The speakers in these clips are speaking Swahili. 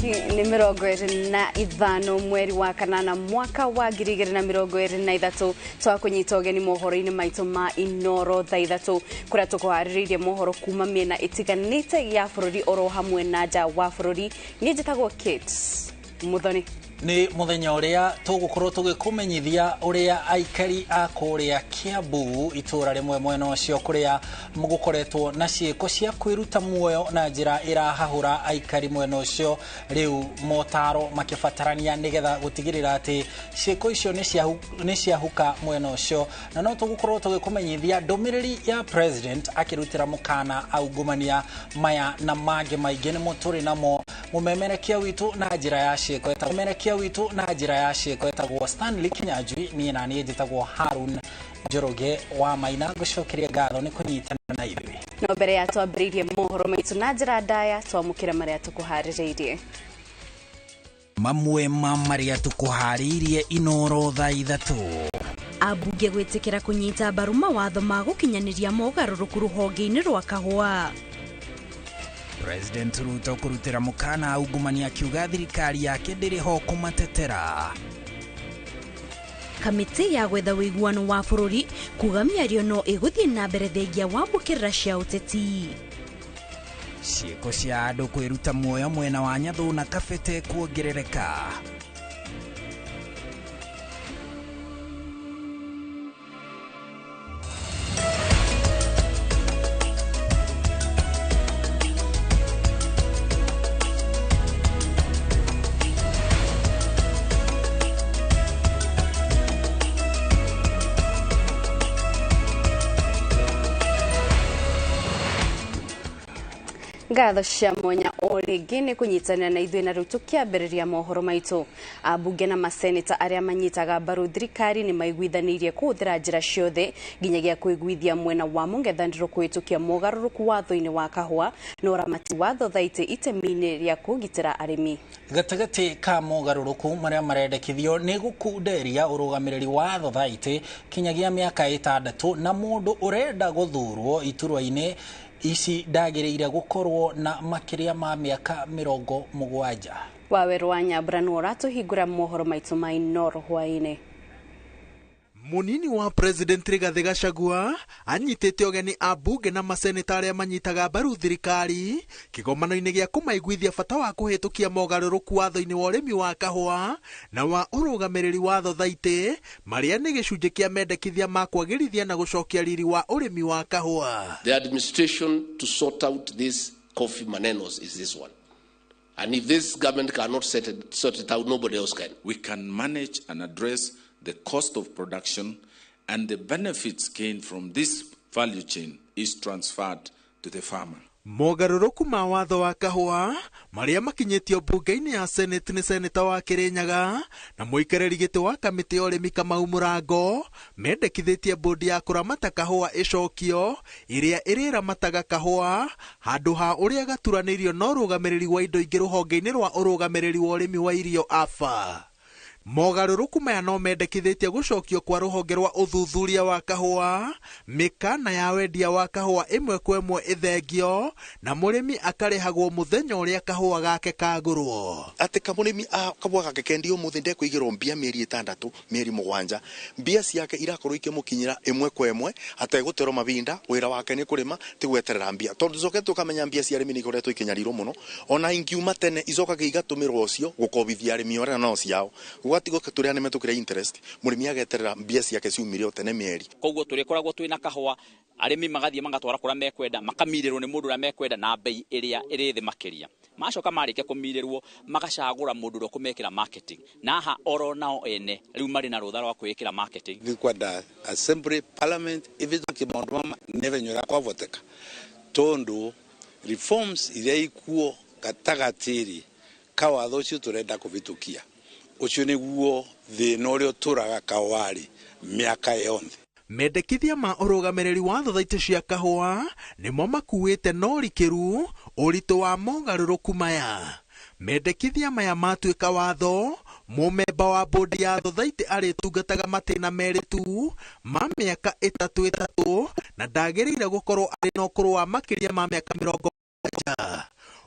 Tariki ni 25 mweri wa kanana mwaka wa 2023 twakunyita ugeni mohoro-ini maitu ma Inooro thaa 3 kuria tukuhaririirie mohoro kuma miena itiganite ya bururi oro hamwe na nja wa bururi. Ni njitagwo Kate Muthoni. Ni muthenya uria tugukorwo tugikumenyithia uria aikari a kuria Kiambu itura rimwe mwena ucio kuria mugukoretwo na ciiko cia kwiruta muoyo na njira irahahura aikari mwena ucio riu motaro makibatarania nigetha gutigirira ati ciiko icio ni ciahuka mwena ucio na no tugukorwo tugikumenyithia ndumiriri ya president akirutira mukana aungumania maya na mage maingi ni muturi namo mumemerekia witu na njira ya ciiko etagwo Stanley Kinyajui ni na ni njitagwo Harun Njoroge wa Maina gucokeria ngatho ni kunyitana na ithui no mbere ya twambiririe mohoro maitu na njira ndaya twamukira maria tukuhaririirie mamwe maria tukuhaririirie Inooro thaa 3 abunge gwitikira kunyita mbaru mawatho ma gukinyaniria mogaruruku ruhonge-ini rwa kahua. President Ruto kurutira mukana aungumania akiuga thirikari yake ndiriho kumatetera. Kamiti ya gwetha wiguano wa bururi kuga miario no iguthie na mbere thengia wambukirira cia uteti. Ciiko cia andu kwiruta muoyo mwena wa Nyathu na Kabete kuongerereka. Ngatho cia mwanya oringi ni kunyitana na ithui na riu tukiambiriria mohoro maitu. Abunge na maseneta aria manyitaga mbaru thirikari ni maiguithanirie kuhuthira njira ciothe nginyagia kuiguithia mwena wa mungethaniro kuhitukia mogaruruku watho-ini wa kahua na uramati watho thaiti itemi-ini ria kugitira arimi. Gatagati ka mogaruruku maria marendekithio ni gukunderia urugamiriri watho thaiti kinyagia miaka 6 na mundu urenda guthurwo iturwa-ini ici ndagiriire gukorwo na makiria ma miaka 70. Waweru wa Nyambura no uratuhingura mohoro maitu ma Inooro hwaini. Munini wa President Rigathi Gachagua anyitete ogeni abunge na maseneta aria manyitaga mbaru thirikari kigomano-ini gia kumaiguithia bata wa kuhitukia mogaruruku watho-ini wa urimi wa kahua na wa urugamiriri watho thaiti maria ni gicunji kia mendekithia ma kwagirithia na gucokia riri wa urimi wa kahua. The administration to sort out this coffee manenos is this one. And if this government cannot sort it out, nobody else can. We can manage and address the cost of production, and the benefits gained from this value chain is transferred to the farmer. Mogaruruku ma watho wa kahua maria makinyitio bunge-ini ya Senate ni seneta wa Kirinyaga na muikariri giti wa kamiti ya urimi Kamau Murango mendekithitie bodi ya kuramata kahua icokio iria iriramataga kahua handu ha uria gaturanirio no rugamiriri wa indo ingi ruhonge-ini rwa urugamiriri wa urimi wa irio AFA. Mogaruruku maya no mendekithitie gucokio kwa ruhonge rwa uthuthuria wa kahua mikana ya wendia wa kahua imwe kwa imwe ithengio na murimi akarihagwo muthenya uria kahua gake kagurwo. Ati kamurimi kabwa gake kendio muthinde kuigirwo mbia mieri 6 mieri 7 mbia ciake irakorwo ikimukinyira imwe kwa imwe ategutero mabinda wira wake ni kurima tigweterera mbia tondu zoke tukamenya mbia cia arimi ni koretwo ikinyarirwo muno ona ingiuma tene icokaga igatumirwo ucio gukobithia arimi ora no ciao gwatigo turia neme tukira interest murimi ageterera mbia ciake ciumire tene mieri koguo turikoragwo twina kahua arimi magathie magatwara kura mekwenda makamirirwo ni mundu ura mekwenda na bei iria iri thi makiria macoka marike kumirirwo magacagura mundu ro kumekira marketing naha oro nao ene riu mari na rutha rwa kwikira marketing vikwada assembly parliament ivizwa kimaundu mama nevenyora kwa voteka tondu reforms iria ikuo gatagatiri kawatho ucio turenda kuvitukia ucio niguo thina uria turaga kawari miaka yonthe. Mendekithia ma urugamiriri watho thaiti cia kahua nimo makuite no rikiru uritu wa mogaruruku maya. Mendekithia maya matuika watho mumemba wa bodi ya thaiti aritungataga matina meritu ma miaka 3 na ndagiriire gukorwo ari no kurwa makiria ma miaka 70.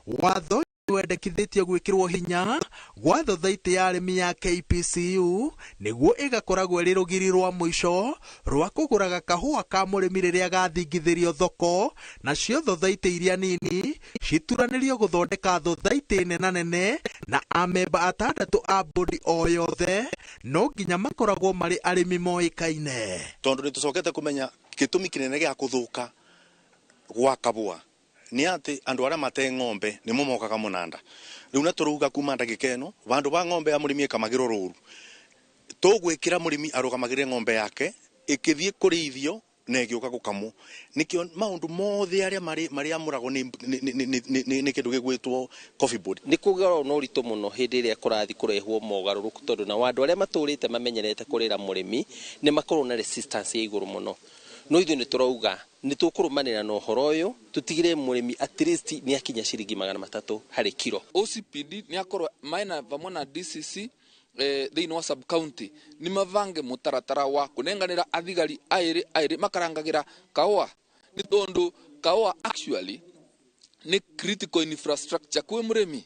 Watho wendekithĩtio gwĩkĩrwo hinya gwa thothaitĩ ya arĩmi ya KPCU nĩguo ĩgakoragwo ĩrĩ rũgiri rwa mũico rwa kũgũraga kahũa ka mũrĩmi rĩrĩa gathingithĩrio thoko, nacio thothaitĩ iria nini cituranĩrio gũthondeka thothaitĩ nene na amemba 6 a bodi o yothe no nginya makoragwo marĩ arĩmi moĩkaine. Tondũ nĩtũcokete kũmenya gĩtũmi kĩnene gĩa kũthũka gwa kabũa nĩ atĩ andũ arĩa mate ng'ombe nĩmo mokaga mũnanda. Rĩu na tũrauga kuma ndagĩka ĩno bandũ ba ng'ombe ya mũrĩmi ĩkamagĩrwo rũru, tũgwĩkĩra mũrĩmi arũgamagĩre ng'ombe yake ĩkĩthiĩ kũrĩithio na ĩgĩũka gũkamwo. Nĩkĩo maũndũ mothe arĩa marĩ amũragwo nĩ kĩndũ gĩgwĩtwo coffee board. Nĩ kũgerwo no ritũ mũno hĩndĩ ĩrĩa kũrathi kũrehwo mogarũrũku, tondũ na andũ arĩa matũrĩte mamenyerete kũrĩra mũrĩmi nĩ makorwo na resistance ya igũrũ mũno. No ithuĩ nĩtũrauga nĩtũkũrũmanĩra na ũhoro ũyũ tũtigire mũrĩmi at least nĩ akinya ciringi 300 harĩ kilo. OCPD nĩ akorwo maina vamwe na DCC thĩinĩ wa sub county nĩ mavange mũtaratara wa kũnenganĩra athigari aĩrĩ makarangagĩra kaũa, nĩ tondũ kaũa actually nĩ critical infrastructure kwĩ mũrĩmi.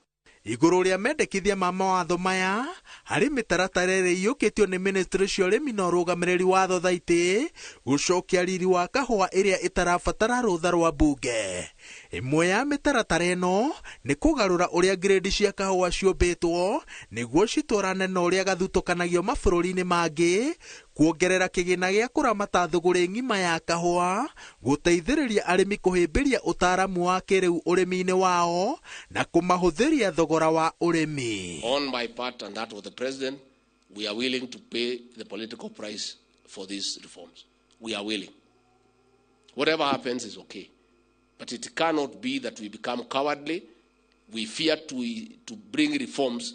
Igũrũ rĩa mendekithia ma mawatho maya harĩ mĩtaratara ĩrĩa ĩiyũkĩtio nĩ ministry cia ũrĩmi na ũrũgamĩrĩri wa thothaitĩ gũcokia riri wa kahũa ĩrĩa ĩtarabatara rũtha rwa mbunge. Ĩmwe ya mĩtaratara ĩno nĩ kũgarũra ũrĩa grade cia kahũa ciũmbĩtwo nĩguo citwarane na ũrĩa gathutũkanagio mabũrũri-inĩ mangĩ, kuongerera kĩgĩna gĩa kũramata thũgũrĩ ng'ima ya kahũa, gũteithĩrĩria arĩmi kũhĩmbĩria ũtaaramu wa kĩrĩu ũrĩmi-inĩ wao na kũmahũthĩria thogora wa ũrĩmi. On my part and that of the president, we are willing to pay the political price for these reforms. We are willing. Whatever happens is okay. But it cannot be that we become cowardly. We fear to bring reforms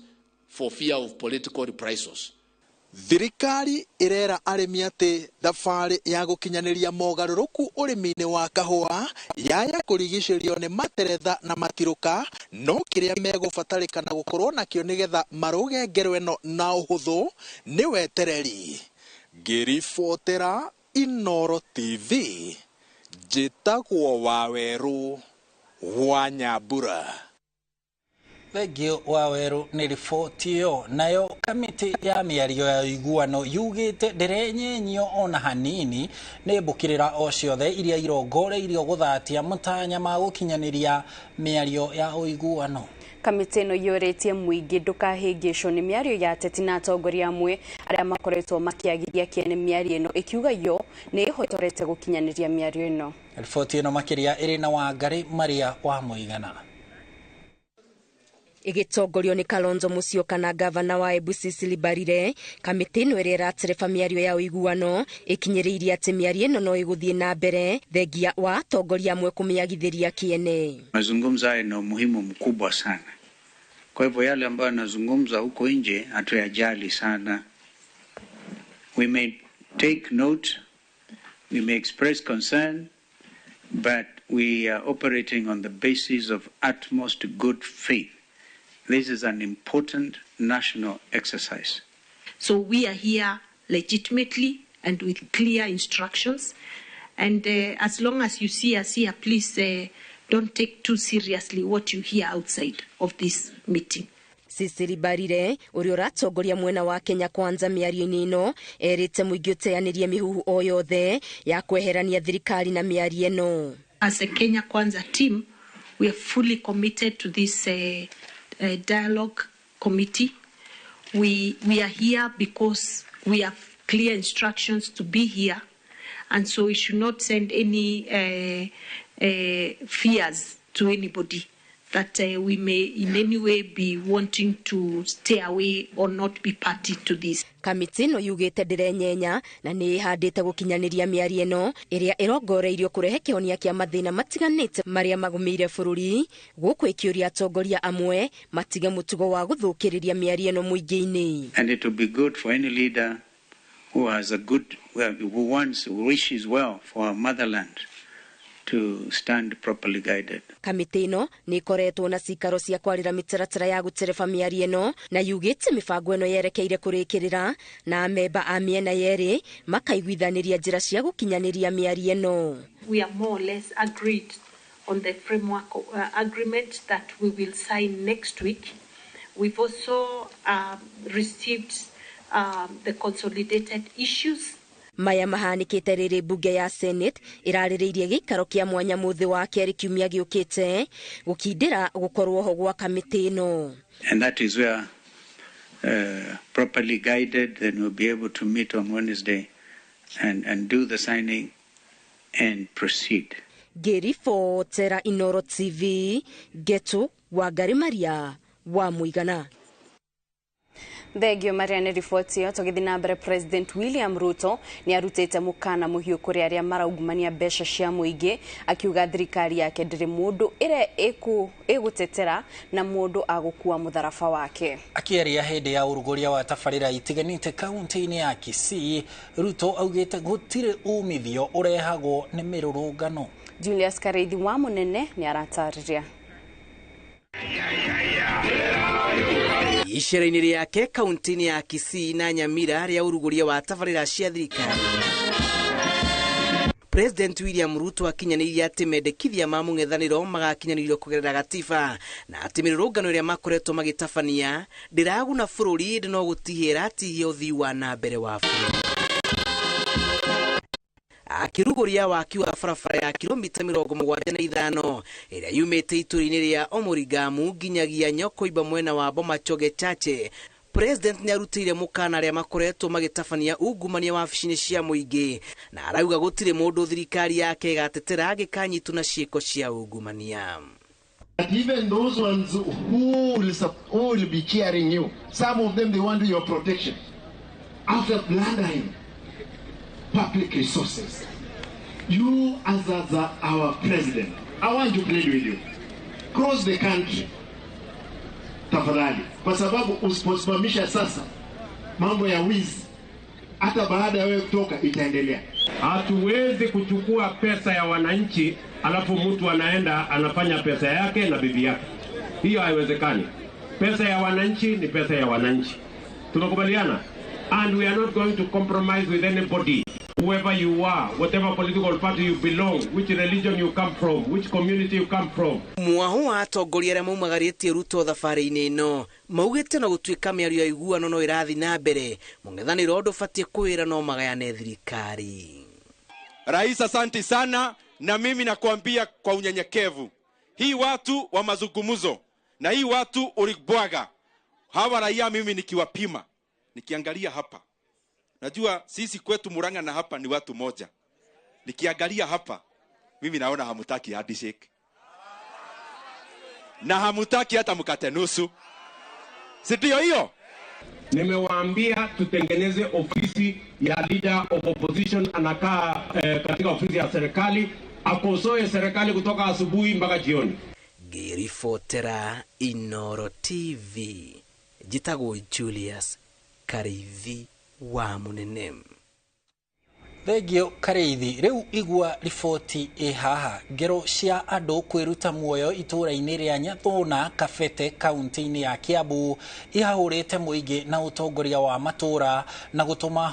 for fear of political reprisals. Thirikari irera arĩmi atĩ thabarĩ ya gũkinyanĩria mogarũrũku ũrĩmi-inĩ wa kahũa yaya kũrigicĩrio nĩ materetha na matirũka, no kĩrĩa megũbatarĩkana gũkorwo nakĩo nĩgetha marũge ngero ĩno na ũhũthũ nĩ wetereri. Ngĩribotera Inooro TV, njĩtagwo Wawerũ wa Nyambura. Thengio Wawerũ nĩ riboti ĩyo. Nayo kamĩtĩ ya mĩario ya ũiguano yugĩte ndĩrenyenyio ona hanini nĩ mbũkĩrĩra o ciothe iria irongoreirio gũthatia mũtanya ma gũkinyanĩria mĩario ya ũiguano. Kamĩtĩ ĩno yũrĩtie mũingĩ ndũkahĩngĩcwo nĩ mĩario ya ateti na atongoria amwe arĩa makoretwo makĩagithia kĩene mĩario ĩno, ĩkiuga yo nĩ ĩhotorete gũkinyanĩria mĩario ĩno. Riboti ĩno makĩria ĩrĩ na Wangari Maria wa Mũigana. Igitongorio ni Kalonzo Musyoka na gavana wa Embu Cecily Mbarire, kamĩtĩ ĩno ĩrĩa ĩratereba mĩario ya ũiguano ĩkinyĩrĩirie atĩ mĩario ĩno no ĩgũthiĩ na mbere thengia wa atongoria amwe kũmĩagithĩria kĩene. Mazungumzo haya yana umuhimu mkubwa sana. Kwa hivyo yale ambayo yanazungumza huko nje hatuyajali sana. We may take note, we may express concern, but we are operating on the basis of utmost good faith. This is an important national exercise. So we are here legitimately and with clear instructions. And as long as you see us here, please don't take too seriously what you hear outside of this meeting. Cecily Mbarire, ũrĩa ũratongoria mwena wa Kenya Kwanza mĩario-inĩ ĩno, erĩte mũingĩ ũteanĩrie mĩhuhu o yothe ya kweherania thirikari na mĩario ĩno. As a Kenya Kwanza team, we are fully committed to this dialogue committee. We are here because we have clear instructions to be here, and so we should not send any fears to anybody that we may in any way be wanting to stay away or not be party to this. Kamĩtĩ ĩno yugĩte ndĩrenyenya na nĩ ĩhandĩte gũkinyanĩria mĩario ĩno ĩrĩa ĩrongoreirio kũrehe kĩhonia kĩa mathĩna matiganĩte marĩa magũmĩire bũrũri, gũkũ ĩkĩũria atongoria amwe matige mũtugo wa gũthũkĩrĩria mĩario ĩno mũingĩ-inĩ. And it will be good for any leader who has a good, who wishes well for our motherland to stand properly guided. Kamĩtĩ ĩno nĩ ĩkoretwo na cikaro cia kwarĩra mĩtaratara ya gũtereba mĩario ĩno na yugĩte mĩbango ĩno yerekeire kũrĩkĩrĩra na amemba a mĩena yerĩ makaiguithanĩria njĩra cia gũkinyanĩria mĩario ĩno. We are more or less agreed on the framework agreement that we will sign next week. We've also received the consolidated issues. Maya mahanikite riri bunge ya Senate iraririirie gikaro kia mwanya muthi wa keri kiumia giukite gukindira gukorwo ho gwa kamiti ino. And that is where properly guided, then we'll be able to meet on Wednesday and do the signing and proceed. Gerifo Tera Inooro TV Getu wa Garimaria wa Muigana. Thegio Mariane riboti yo tugithii na mbere President William Ruto ni arutite mukana muhiu kuri aria maraugumania besha cia muingi akiuga thirikari yake ndiri mundu ire igutetera na mundu agukua mutharafa wake. Akieria hindi ya uruguria wa tafarira itiganite kaunti-ini ya Kisii, Ruto augite gutire umithio urehagwo ni mirurungano. Julius Kareithi wa Munene ni aratariria. Ishera-ini riake kaunti-ini ya Kisii na Nyamira ria uruguria wa tafarira cia thirikari. President William Ruto akinyaniria ati mendekithia ma mung'ethaniro magakinyanirio kugerera gatiba na ati mirurungano iria makoretwo magitabania ndiraguna bururi ndi no gutihira ati uthii wa na mbere wa bururi. Akiruguria waki wa barabara ya kilomita 75 iria yumite ituri-ini ria Omurigamu nginyagia Nyokoiba mwena wa Bomachoge Chache, President ni arutire mukana aria makoretwo magitabania ungumania wa wabici-ini cia muingi na arauga gutire mundu thirikari yake gatetera agikanyitu na ciiko cia ungumania. But even those ones who will be cheering you, some of them they want your protection after plundering public resources. You as our president, I want to plead with you. Cross the country. Tafadhali. Kwa sababu usiposimamisha sasa mambo ya wizi hata baada ya wewe kutoka itaendelea. Hatuwezi kuchukua pesa ya wananchi alafu mtu anaenda anafanya pesa yake na bibi yake. Hiyo haiwezekani. Pesa ya wananchi ni pesa ya wananchi. Tunakubaliana? And we are not going to compromise with anybody. Whoever you are, whatever political party you belong, which religion you come from, which community you come from. Mwahu wa atongoria aria maumagaritie Ruto thabari-ini ino maugite no gutuika miario ya iguano no irathi na mbere mung'ethaniro ndubatie kuwira no magayane thirikari. Rais, asante sana, na mimi nakuambia kwa unyenyekevu, hii watu wa mazungumzo na hii watu ulibwaga hawa raia, mimi nikiwapima nikiangalia hapa, najua sisi kwetu Murang'a na hapa ni watu moja. Nikiangalia hapa mimi naona hamutaki handshake na hamutaki hata mkate nusu, si ndio hiyo? Nimewaambia tutengeneze ofisi ya leader of opposition anakaa katika ofisi ya serikali akosoe serikali kutoka asubuhi mpaka jioni. Gerifotera Inooro TV jitago Julius Kareithi wa Munene. Thegio Kareithi, riu igua riboti haha ngero cia andu kwiruta muoyo itura-ini ria Nyathuna Kabete kaunti-ini ya Kiambu ihahurite muingi na utongoria wa matura na gutuma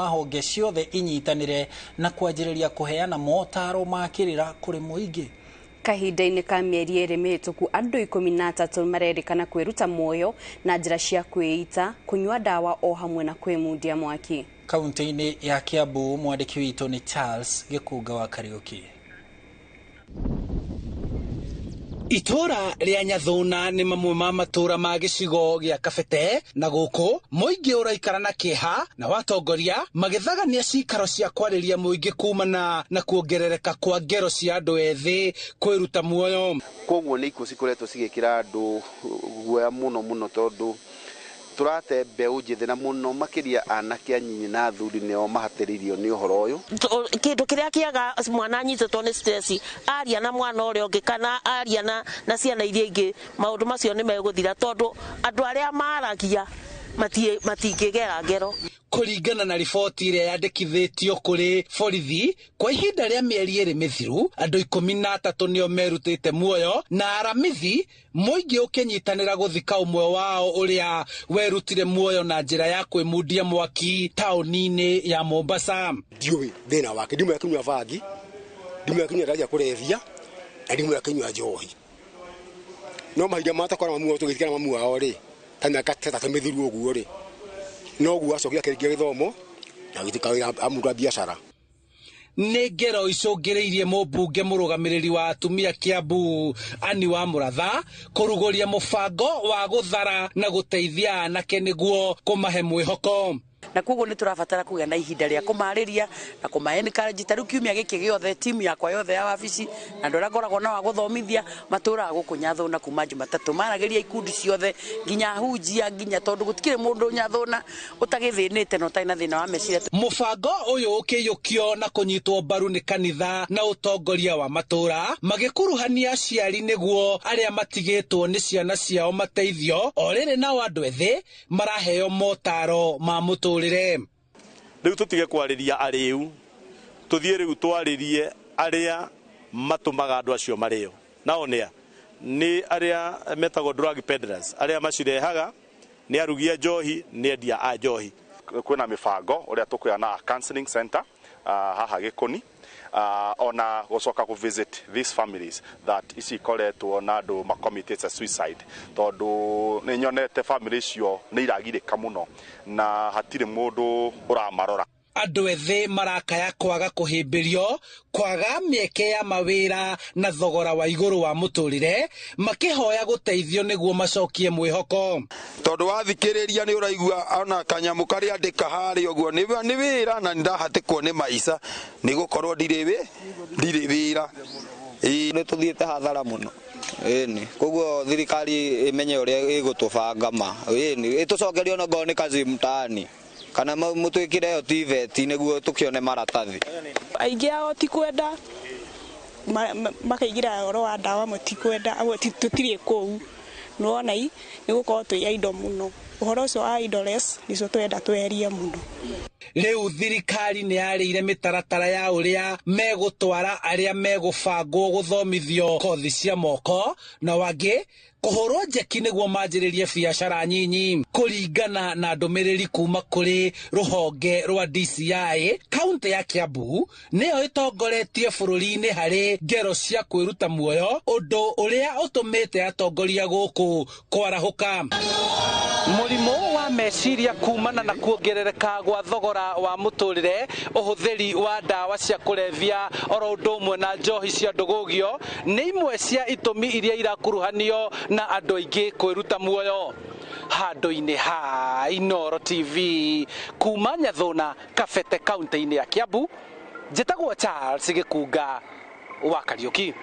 honge ciothe inyitanire na kwanjiriria kuheana motaro makirira kuri muingi. Kahinda-ini ka mieri iri mihituku andu 13 marerikana kwiruta muoyo na njira cia kwiita, kunywa dawa o hamwe na kwimundia mwaki. Kaunti-ini ya Kiambu, mwandiki witu ni Charles Gikunga wa Kariuki. Itora ria Nyathuna ni mamwe ma matura ma gicigo gia Kabete na guku muingi uraikara na kiha na watongoria magithagania cikaro cia kwariria muingi kumana na kuongerereka kwa ngero cia andu ethi kwiruta muoyo. Koguo ni ikuo cikoretwo cigikira andu guoya muno tondu turate mbeu njithi na muno makiria anake anyinyi na athuri nio mahatiririo ni uhoro uyu. Kindu kiria kiaga mwana anyititwo ni stress aria na mwana uria ungi kana aria na ciana iria ingi maundu macio ni meguthira tondu andu aria maragia matingigera ngero. Kuringana na riboti iria yandikithitio kuri borithi kwa ihinda ria mieri iri mithiru andu 13 nio merutite muoyo na aramithi muingi ukinyitanira guthika umwe wao uria werutire muoyo na njira ya kwimundia mwaki tauni-ini ya Mombasa. Ndiui thina wake ndimwe kunywa vangi ndimu ya kinywa raja kulethia na ndimu ya kinywa njohi no mahinda matakora mamu tugithikana mamu wao ri kana kateta tamithiru oguo ri no guo acokia kĩrĩkia gĩthomo na gĩtikawĩra amundu a biacara nĩ ngero icũngĩrĩirie mũmbunge mũrũgamĩrĩri wa atumia Kiambu Ani wa Mũratha kũrugũria mũbango wa gũthara na gũteithia anake nĩguo kũmahe mwĩhoko na koguo nĩ tũrabatara kũgĩa na ihinda rĩa kũmarĩria na kũmaencourage tarĩu kiumia gĩkĩ gĩothe timu yakwa yothe ya wabici na andũ arĩa ngoragwo na wa gũthomithia matũraga gũkũ Nyathũna kuma Jumatatũ maragĩria ikundi ciothe nginya hunjia nginya tondũ gũtikĩrĩ mũndũ Nyathũna ũtagĩthĩnĩte na ũtarĩ na thĩna wa meciria. Mũbango ũyũ ũkĩyũkio na kũnyitwo mbaru nĩ kanitha na ũtongoria wa matũra magĩkuruhania aciari nĩguo arĩa matigĩtwo nĩ ciana ciao mateithio o rĩrĩ nao andũ ethĩ maraheo motaro ma mũtũrĩre. Rĩu tũtige kwarĩria arĩu tũthiĩ rĩu twarĩrie arĩa matũmaga andũ acio marĩo nao nĩ arĩa metagwo drug peddlers arĩa macirehaga nĩ arugia njohi nĩ endia a njohi. Kwĩna mĩbango ũrĩa tũkũheana counseling center haha Gĩkũni ona gũcoka ku visit these families that ici ikoretwo na andũ makommitted suicide tondũ nĩ nyonete families cio nĩ iragirĩka mũno na hatirĩ mũndũ ũramarora. Andũ ethĩ marakaya kwaga kũhĩmbĩrio kwaga mĩeke ya mawĩra na thogora wa igũrũ wa mũtũrĩre makĩhoya gũteithio nĩguo macokie mwĩhoko tondũ wathikĩrĩria nĩ ũraigua ona kanyamũ karĩa andĩka harĩ ũguo nĩ wĩra na ndahatĩkwo nĩ maica nĩ gũkorwo ndirĩ wĩra nĩ tũthiĩte hathara mũno ĩni koguo thirikari ĩmenye ũrĩa ĩgũtũbanga ma ĩni ĩtũcokerie ona ngorwo nĩ kazi mtaani kana mũtwĩkire yo TVET nĩguo tũkĩone maratathi. Aingĩ ao ti kwenda makaigira ũhoro wa ndawa mũtikwenda tũtirĩ kũu nĩwona nĩ gũkorwo twĩ indo mũno ũhoro ũcio wa idoless nĩcio twenda tweherie mũno. Rĩu thirikari nĩ yarĩire mĩtaratara ya ũrĩa megũtwara arĩa megũbangwo gũthomithio kothi cia moko na wangĩ kũhũrwo njeki nĩguo manjĩrĩrie biacara nyinyi kũringana na ndũmĩrĩri kuma kũrĩ rũhonge rwa DCI. Kaunti ya Kiambu nĩyo ĩtongoretie bũrũri-inĩ harĩ ngero cia kwĩruta muoyo ũndũ ũrĩa ũtũmĩte atongoria gũkũ kwarahũka. Mũrimũ wa meciria kumana na kuongerereka gwa thogora wa mũtũrĩre ũhũthĩri wa ndawa cia kũrebia oro ũndũ ũmwe na njohi cia ndũgũgio nĩ imwe cia itũmi iria irakuruhanio na andũ aingĩ kwĩruta muoyo. Handũ-inĩ ha Inooro TV kuma Nyathũna Kabete kaunti-inĩ ya Kiambu njĩtagwo Charles Gĩkunga wa Kariũki.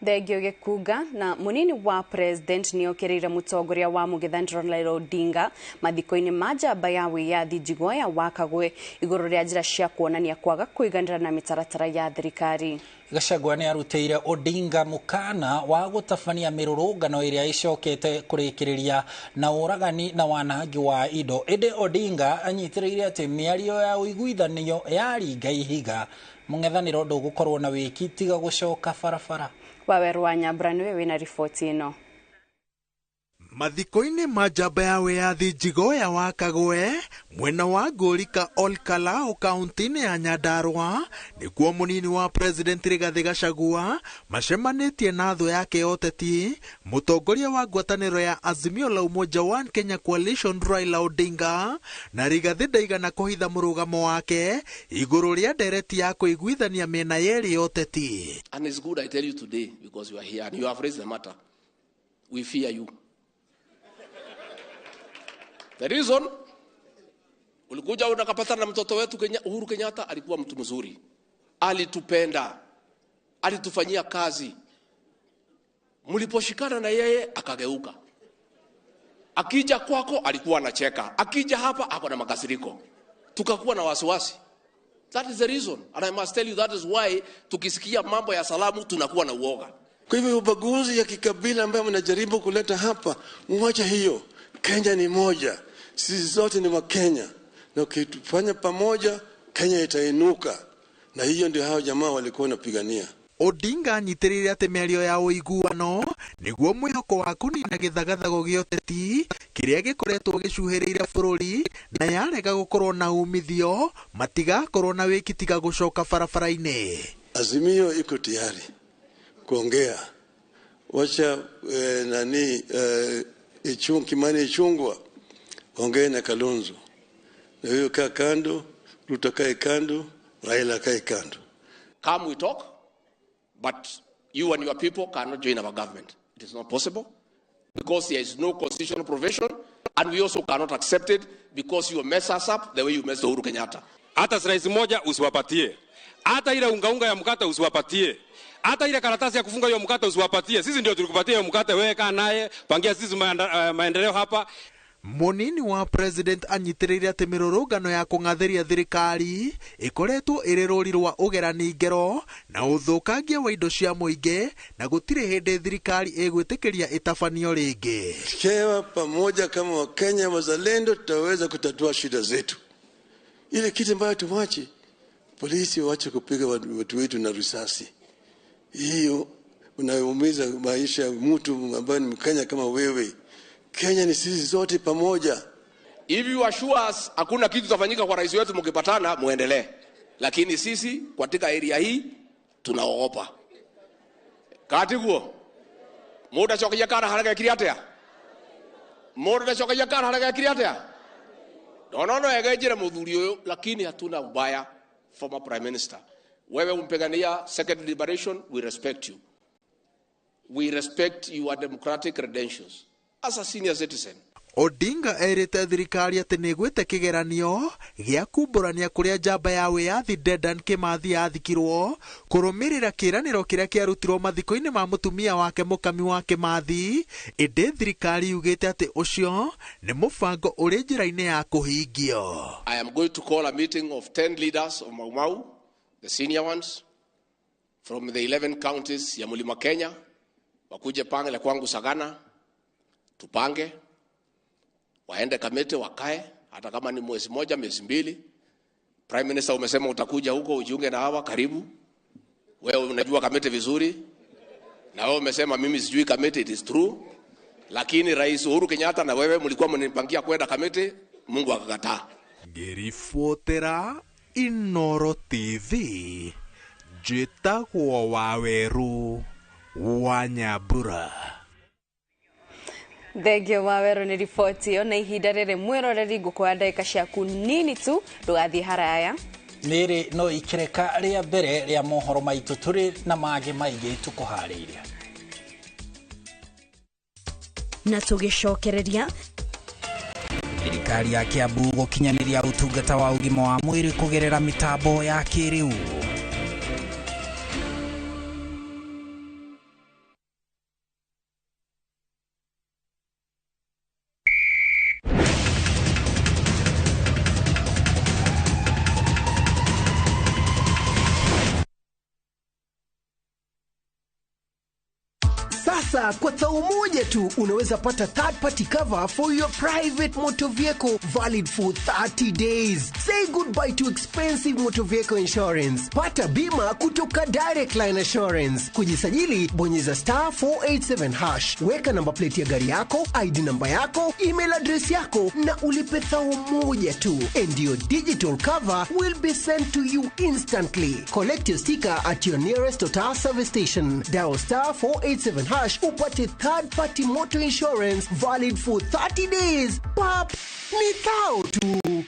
Thengio Gĩkunga na mũnini wa president nĩ okĩrĩire mũtongoria wa mũng'ethanĩro Raila Odinga mathiko-inĩ ma njamba ya wĩyathi Njigoya wa Kagwe igũrũ rĩa njĩra cia kuonania kwaga kũiganĩra na mĩtaratara ya thirikari. Gachagua nĩ arutĩire Odinga mũkana wa gũtabania mĩrũrũngano ĩrĩa ĩcokete kũrĩkĩrĩria na ũragani na wanangi wa indo. Ĩndĩ Odinga anyitĩrĩire atĩ mĩario ya ũiguithanio yaringa ihiga mũng'ethanĩro ndũgũkorwo na wĩki tiga gũcoka barabara. Waweru wa Nyambura nĩwe wĩna riboti ĩno. Mathiko-inĩ ma njamba ya wĩyathi Njigoya wa Kagwe mwena wa Ngũrika Olkalao kaunti-inĩ ya Nyandarua nĩkuo mũnini wa president Rigathi Gachagua macemanĩtie na thũ yake ya ũteti mũtongoria wa ngwatanĩro ya Azimio la Umoja One Kenya Coalition Raila Odinga na Rigathi ndaigana kũhitha mũrũgamo wake igũrũ rĩa ndereti ya kũiguithania mĩena yerĩ ya ũteti. And it's good I tell you today because you are here and you have raised the matter. We fear you. The reason ulikuja unakapatana na mtoto wetu Uhuru Kenyatta alikuwa mtu mzuri. Alitupenda. Alitufanyia kazi. Mliposhikana na yeye akageuka. Akija kwako alikuwa anacheka. Akija hapa ako na makasiriko. Tukakuwa na wasiwasi. That is the reason. And I must tell you that is why tukisikia mambo ya salamu tunakuwa na uoga. Kwa hivyo ubaguzi ya kikabila ambayo mnajaribu kuleta hapa, mwache hiyo. Kenya ni moja. Sisi zote ni Wakenya. Na ukitufanya pamoja, Kenya itainuka. Na hiyo ndio hao jamaa walikuwa wanapigania. Odinga anyitĩrĩire atĩ mĩario ya ũiguano niguo mwihoko wa kunina githagathago gĩa ũteti kĩrĩa gĩkoretwo gĩcuhĩrĩire bũrũri na yarega gũkorwo na umithio matigakorwo na wĩkitiga gũcoka barabara-inĩ. Azimio iko tayari kuongea, wacha Kimani Ichung'wah ongea na Kalonzo, na hiyo kaa kando, Ruto kae kando, Raila kae kando. Come we talk, but you and your people cannot join our government. It is not possible because there is no constitutional provision, and we also cannot accept it because you mess us up the way you messed Uhuru Kenyatta. Hata slice moja usiwapatie, hata ile unga ya mkate usiwapatie, hata ile karatasi ya kufunga hiyo mkate usiwapatie. Sisi ndio tulikupatia hiyo mkate, wewe kaa naye, pangia sisi maendeleo hapa. Munini wa president anyitirĩire atĩ mĩrũrũngano ya kũng'athĩria thirikari ĩkoretwo ĩrĩ rũri rwa ũgerani ngero na ũthũkangia wa indo cia mũingĩ na gũtirĩ hĩndĩ thirikari ĩgwĩtĩkĩria ĩtabanio rĩngĩ. Tukiwa pamoja kama Wakenya wazalendo tutaweza kutatua shida zetu. Ile kitu ambayo tuwache polisi waache kupiga watu wetu na risasi. Hiyo unaumiza maisha ya mtu ambaye ni Mkenya kama wewe. Kenya ni sisi zote pamoja. If you assure us hakuna kitu tafanyika kwa rais wetu mkipatana muendelee. Lakini sisi katika area hii tunaogopa. Katiguo. Muda chokia kana haraka kiriatea. Muda chokia kana haraka kiriatea. No egejera muthuri uyu lakini hatuna ubaya former prime minister. Wewe umpigania second liberation, we respect you. We respect your democratic credentials. As a senior citizen. Odinga erĩte thirikari atĩ nĩ ĩgwĩte kĩgeranio gĩa kumbũrania kũrĩa njamba ya wĩyathi Dedan Kimathi yathikirwo kũrũmĩrĩra kĩĩranĩro kĩrĩa kĩarutirwo mathiko-inĩ ma mũtumia wake Mũkami wa Kimathi. Ĩndĩ thirikari yugĩte atĩ ũcio nĩ mũbango ũrĩ njĩra-inĩ ya kũhingio. I am going to call a meeting of 10 leaders of Mau Mau, the senior ones from the 11 counties ya Mlima Kenya, wakuje pange kwangu Sagana. Tupange, waende kamete wakae, hata kama ni mwezi moja, mwezi mbili. Prime Minister umesema utakuja huko ujiunge na hawa, karibu. Wewe unajua kamete vizuri. Na wewe umesema mimi sijui kamete, it is true. Lakini Rais Uhuru Kenyatta na wewe mlikuwa mnipangia kwenda kamete, Mungu akakataa. Ngĩribotera Inooro TV, njĩtagwo Waweru wa Nyambura. Thengio Waweru nĩ riboti ĩyo na ihinda rĩrĩ mwĩroreri ngũkũhoya ndagĩka ciaku nini tu ndũgathiĩ haraya. Nĩrĩ no ikereka rĩa mbere rĩa mohoro maitũ tũrĩ na mangĩ maingĩ tũkũharĩirie. Na tũgĩcokereria thirikari ya Kiambu gũkinyanĩria ũtungata wa ũgima wa mwĩrĩ kũgerera mĩtambo ya kĩrĩu. Sasa kwa tao moja tu unaweza pata third party cover for your private motor vehicle valid for 30 days. Say goodbye to expensive motor vehicle insurance. Pata bima kutoka Direct Line Assurance. Kujisajili bonyeza *487#. Weka namba plate ya gari yako, ID namba yako, email address yako na ulipe thao moja tu. And your digital cover will be sent to you instantly. Collect your sticker at your nearest Total service station. Dial *487# upate third party motor insurance valid for 30 days. Pap, ni thao tu.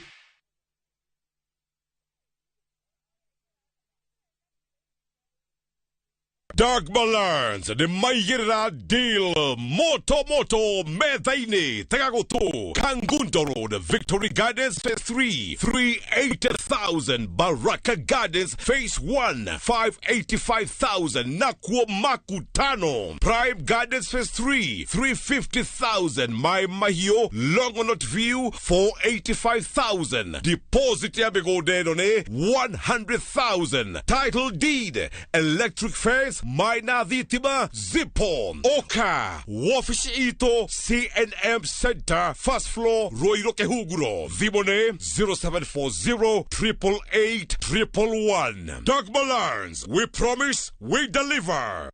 Dark Balance, the Mayira deal, Moto Methaine, Tagagoto, Kangundo Road, Victory Gardens Phase 3, 380,000, Baraka Gardens Phase 1, 585,000, Nakwo Makutano, Prime Gardens Phase 3, 350,000, My Mahio, Longonot View, 485,000, Deposit Yabigodedone, 100,000, Title Deed, Electric Phase, Maina Dhitima, Zipon, Oka, Wafish Ito, CNM Center, First Floor, Roiroke Huguro, Vimone, 0740 888 111. Doug Balance, we promise, we deliver.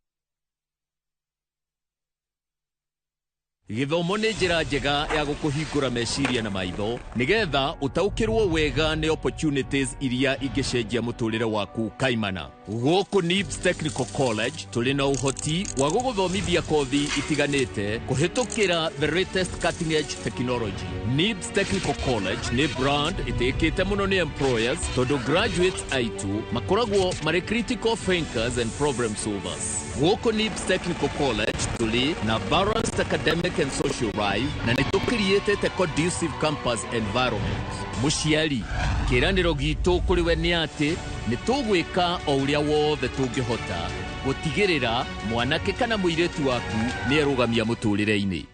Githomo nĩ njĩra njega ya gũkũhingũra meciria na maitho nigetha ũtaũkĩrwo wega nĩ opportunities iria ingĩcenjia mũtũrĩre waku kaimana. Gũkũ NIBS Technical College tũrĩ na ũhoti wa gũgũthomithia kothi itiganĩte kũhĩtũkĩra the latest cutting edge technology. NIBS Technical College nĩ brand ĩtĩkĩte mũno nĩ employers tondũ graduates aitũ makoragwo marĩ critical thinkers and problem solvers. Gũkũ NIBS Technical College tũrĩ na balanced academic and social life na nĩtũkĩriĩtĩte conducive campus environment. Mũciari, kĩĩranĩro gitũ kũrĩ we nĩ atĩ nĩtũgwĩka o ũrĩa wothe tũngĩhota gũtigĩrĩra mwanake kana mũirĩtu waku nĩerũgamia mũtũrĩre-inĩ.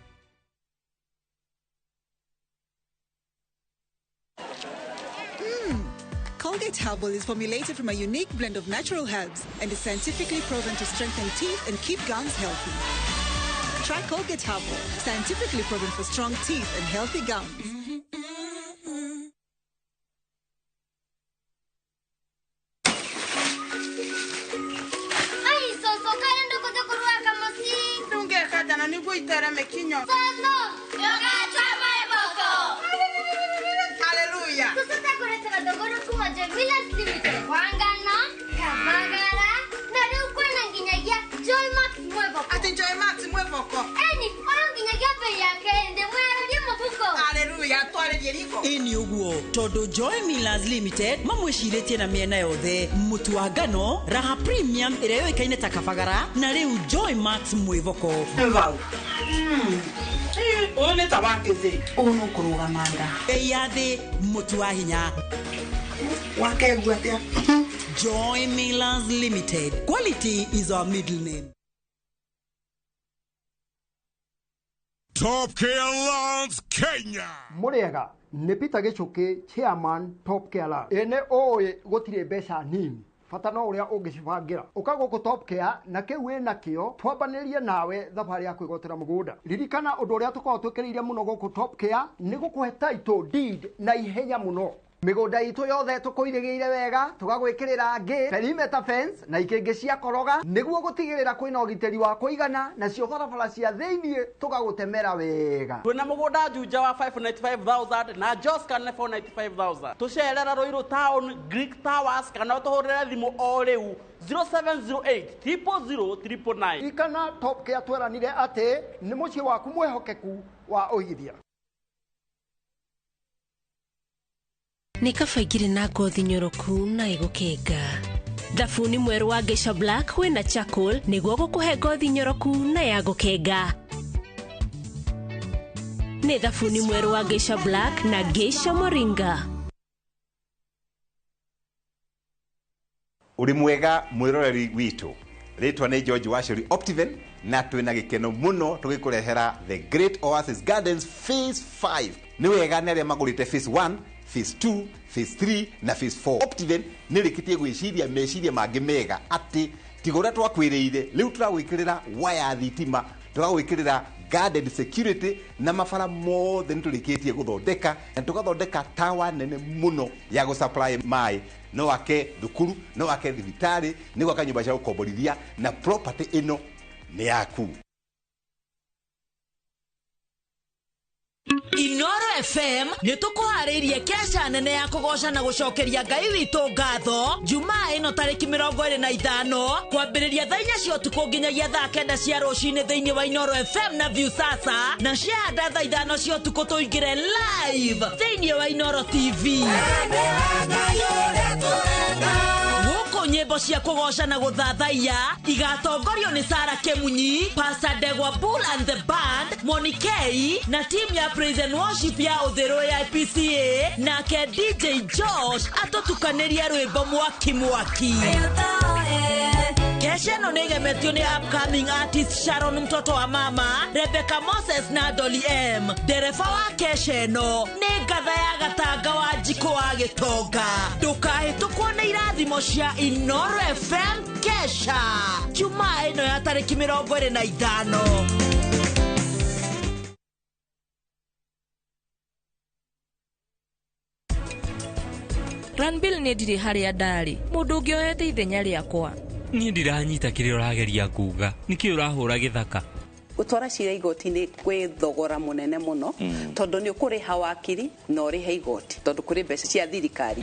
Colgate Herbal is formulated from a unique blend of natural herbs and is scientifically proven to strengthen teeth and keep gums healthy. Try Colgate Herbal, scientifically proven for strong teeth and healthy gums. Ini uguo todo Joy Millers Limited mamwishirĩtie na miena yothe mutu wa ngano raha premium ĩrĩa yoĩkaine ta kabagara na rĩu Joy Max mwĩvoko vau one tabakeze ono kurugamanda eyathi mutu wa hinya wakegwa tia Joy Millers Limited, quality is our middle name. Top Care Lance Kenya. Muriega ni Peter Gichuki, chairman Top Care Lance. Ene oye gutire mbeca nini. Fata no uria ungicibangira. Ukago ku Top Care na kiu wina kio twambanirie nawe thabari ya kwigotera mugunda. Ririkana undu uria tukorwo twikiriire muno guku Top Care ni gukuhe title deed na ihenya muno. Migunda itu yothe tukuirigiire wega tugagwikirira gate perimeter fence na ikingi cia koroga niguo gutigirira kwina ogiteri wa kuigana na cio barabara cia thiini tugagutemera wega. Twina mugunda juja wa 595,000 na Joscan 495,000 tucerera Ruiru Town Greek Towers kana tuhurire thimu o riu 0708 000 ikana Top Care tweranire ati ni mucii waku mwehokeku wa uigithia. Ni kabaigire na ngothi nyoroku na igukenga. Thabuni mweru wa Geisha Black wina charcoal niguo gukuhe ngothi nyoroku na ya gukenga. Ni thabuni mweru wa Geisha Black na Geisha Moringa. Uri mwega mwiroreri witu. Ritwa ni George Washuri Optiven na twina gikeno muno tugikurehera The Great Oasis Gardens Phase 5. Ni wega nere magurite Phase 1, Phase 2, Phase 3 na Phase 4. Optiven nirikitie gwiciria meciria mangi mega ati tigora twakwiriire riu turagwikirira waya thitima turagwikirira guarded security na mafara mothe niturikitie guthondeka na tugathondeka tawa nene muno ya go supply mai no wake thukuru no wake thibitari ni gwaka nyumba cia gukomborithia na property ino ni yaku. Inooro FM nitukuhariirie kesha nene ya kugoca na gucokeria Ngai witu ngatho Jumaa ino tariki 25 kwambiriria thaa 4 cia utuku nginyagia thaa 9 cia ruciini thiini wa Inooro FM na View Sasa na cianda thaa 5 cia utuku tuingire live thiini wa Inooro TV. Nyimbo cia kugoca na guthathaia igatongorio ni Sara Kemunyi, Pastor Degwa Bull and the Band, Monikei na team ya Praise and Worship ya Uthero ya PCA na ke DJ Josh atotukaniria rwimbo mwaki mwaki. Kesha no negemetio ni upcoming artist Sharon mtoto wa mama, Rebecca Moses na Dolly M. Dereva wa kesha no ni ngatha ya gatanga wa jiko wa gitonga. Ndukahĩtũkwo nĩ irathimo cia Inooro FM kesha Jumaa ino ya tariki 25. Ranbill nĩ ndiri harĩa ndarĩ. Mũndũ ũngĩ oyete ithenya rĩakwa. Niĩ ndiranyita kĩrĩa ũrageria kuuga. Nĩkĩ ũrahũra gĩthaka? Utwara cira igoti-inĩ kwĩ thogora mũnene mũno tondũ nĩ ũkũrĩha wakiri na ũrĩhe igoti tondũ kũrĩ mbeca cia thirikari.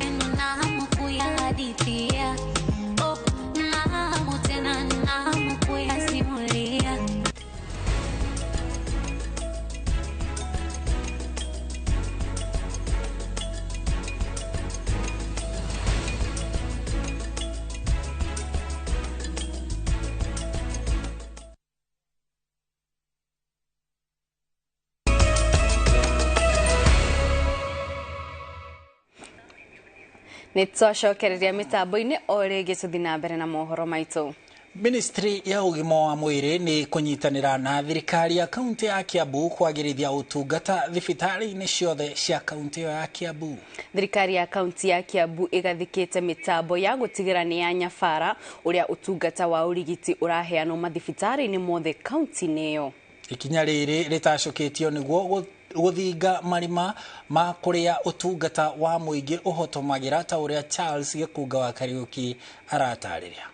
Nitwacokereria mitambo-ini o rĩngĩ tũthiĩ na mbere na mohoro maitũ. Ministry ya ugima wa mwĩrĩ nĩ kũnyitanĩra na thirikari ya kaunti ya Kiambu kwagĩrithia ũtungata thibitarĩ-inĩ ciothe cia kaunti ya Kiambu. Thirikari ya kaunti ya Kiambu ĩgathĩkĩte mitambo ya gũtigĩra nĩ ya nyabara ũrĩa ũtungata wa ũrigiti ũraheanwo mathibitarĩ-inĩ mothe kaunti-inĩ ĩyo. Ikinya rĩrĩ rĩtacũkĩtio nĩguo gũthinga marima ma kũrĩa ũtungata wa mũingĩ ũhotomagĩra ta ũrĩa Charles Gĩkunga wa Kariuki aratarĩria.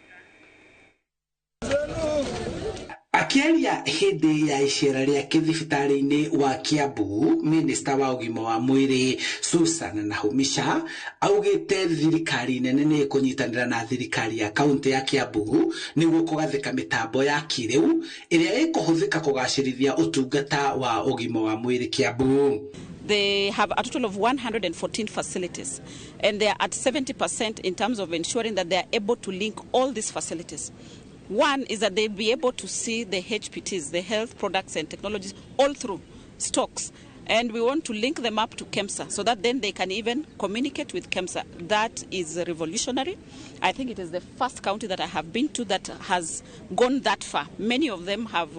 Akiaria hindi ya icera rĩa thibitarĩ-inĩ wa Kiambu, Minista wa ũgima wa mwĩrĩ Susan Nahumisha augĩte thirikari nene nĩ kũnyitanĩra na thirikari ya kaunti ya Kiambu nĩguo kũgathĩka mĩtambo ya kĩrĩu ĩrĩa ĩkũhũthĩka kũgacĩrithia ũtungata wa ũgima wa mwĩrĩ Kiambu. They have a total of 114 facilities, and they are at 70% in terms of ensuring that they are able to link all these facilities. One is that they'll be able to see the HPTs, the health products and technologies, all through stocks. And we want to link them up to KEMSA so that then they can even communicate with KEMSA. That is revolutionary. I think it is the first county that I have been to that has gone that far. Many of them have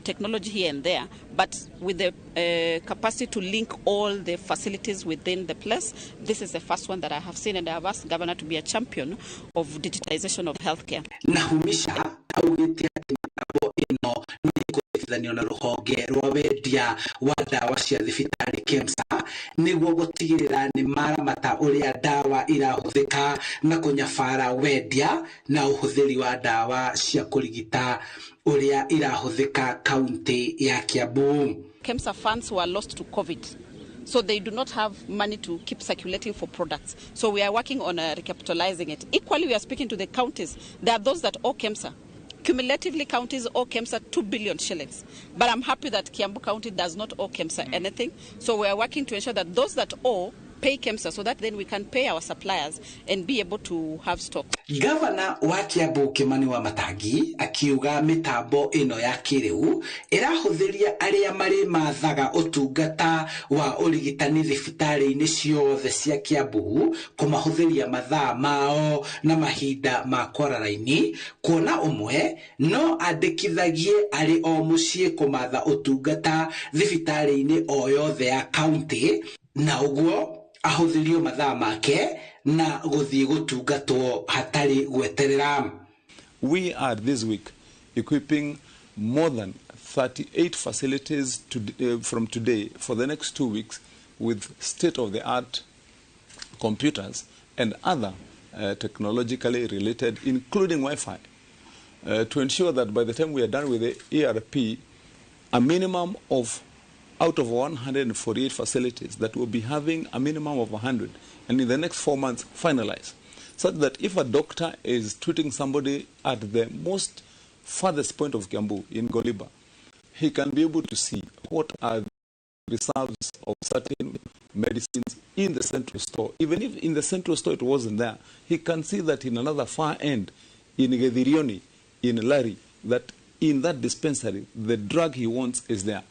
technology here and there, but with the capacity to link all the facilities within the place, this is the first one that I have seen, and I have asked the governor to be a champion of digitization of healthcare. Nahumisha augĩte atĩ mĩtambo ĩno nĩ ĩkũrutithanio na rũhonge rwa wendia wa ndawa cia thibitarĩ KEMSA nĩguo gũtigĩrĩra nĩ maramata ũrĩa ndawa irahũthĩka na kũnyabara wendia na ũhũthĩri wa ndawa cia kũrigita ũrĩa irahũthĩka kaunti ya Kiambu. KEMSA funds were lost to COVID, so they do not have money to keep circulating for products. So we are working on recapitalizing it. Equally, we are speaking to the counties. There are those that owe KEMSA. Cumulatively, counties owe KEMSA 2 billion shillings. But I'm happy that Kiambu County does not owe KEMSA anything. So we are working to ensure that those that owe pay KEMSA so that then we can pay our suppliers and be able to have stock. Gavana wa Kiambu Kimani wa Matangi akiuga mitambo ĩno ya kĩrĩu ĩrahũthĩria arĩa marĩ mathaga ũtungata wa ũrigitani thibitarĩ-inĩ ciothe cia Kiambu kũmahũthĩria mathaa mao na mahinda ma kwara-raini, kuona ũmwe no andĩkithagie arĩ o mũciĩ kũmatha ũtungata thibitarĩ-inĩ o yothe ya kaunti, na ũguo ahũthĩrio mathaa make na gũthiĩ gũtungatwo hatarĩ gweterera. We are this week equipping more than 38 facilities from today for the next 2 weeks with state-of-the-art computers and other technologically related, including Wi-Fi, to ensure that by the time we are done with the ERP, a minimum of out of 148 facilities that will be having a minimum of 100, and in the next 4 months finalize, such that if a doctor is treating somebody at the most farthest point of Kiambu in Goliba, he can be able to see what are the reserves of certain medicines in the central store. Even if in the central store it wasn't there, he can see that in another far end, in Gedirioni, in Lari, that in that dispensary, the drug he wants is there.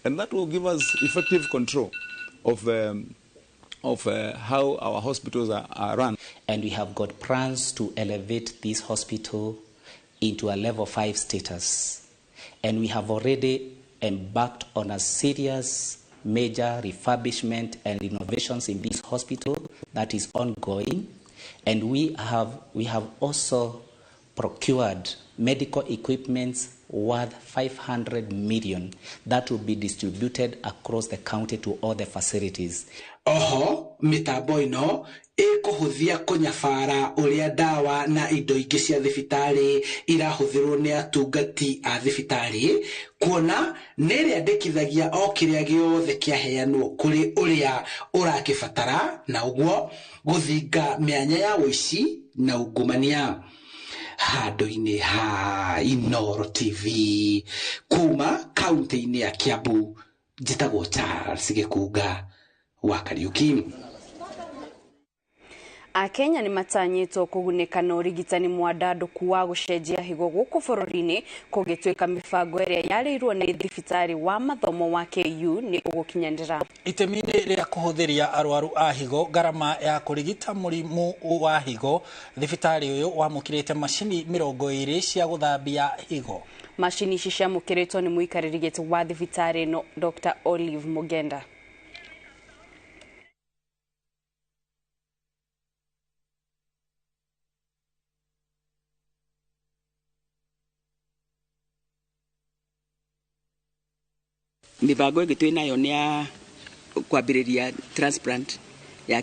And that will give us effective control of how our hospitals are run. And we have got plans to elevate this hospital into a level 5 status. And we have already embarked on a serious major refurbishment and innovations in this hospital that is ongoing. And we have also procured medical equipments worth 500 million that will be distributed across the county to all the facilities. Oho, mitambo ĩno ĩkũhũthia kũnyabara ũrĩa ndawa na indo ingĩ cia thibitarĩ irahũthĩrwo nĩ atungati a thibitarĩ, kuona nĩrĩandĩkithagia o kĩrĩa gĩothe kĩaheanwo kũrĩ ũrĩa ũrakĩbatara, na ũguo gũthinga mĩanya ya ũici na ungumania. Handũ-inĩ ha Inooro TV kuma kaunti-inĩ ya Kiambu, njĩtagwo Charles Gĩkunga wa Kariuki. Akenya nĩ matanyĩtwo kũgunĩka na ũrigitani mwandandũku wa gũcenjia higo gũkũ bũrũri-inĩ kũgĩtuĩka mĩbango ĩrĩa yarĩirwo nĩ thibitarĩ wa mathomo wa KU nĩ ũgũkinyanĩra. Itemi-inĩ rĩa kũhũthĩria arwaru a higo ngarama ya kũrigita mũrimũ wa higo, thibitarĩ ũyũ wamũkĩrĩte macini 20 cia gũthambia higo. Macini ici ciamũkĩrĩtwo nĩ mũikarĩri gĩtĩ wa thibitarĩ no Dr. Olive Mugenda. Mibango ĩngĩ twĩ nayo nĩ ya kwambĩrĩria transplant ya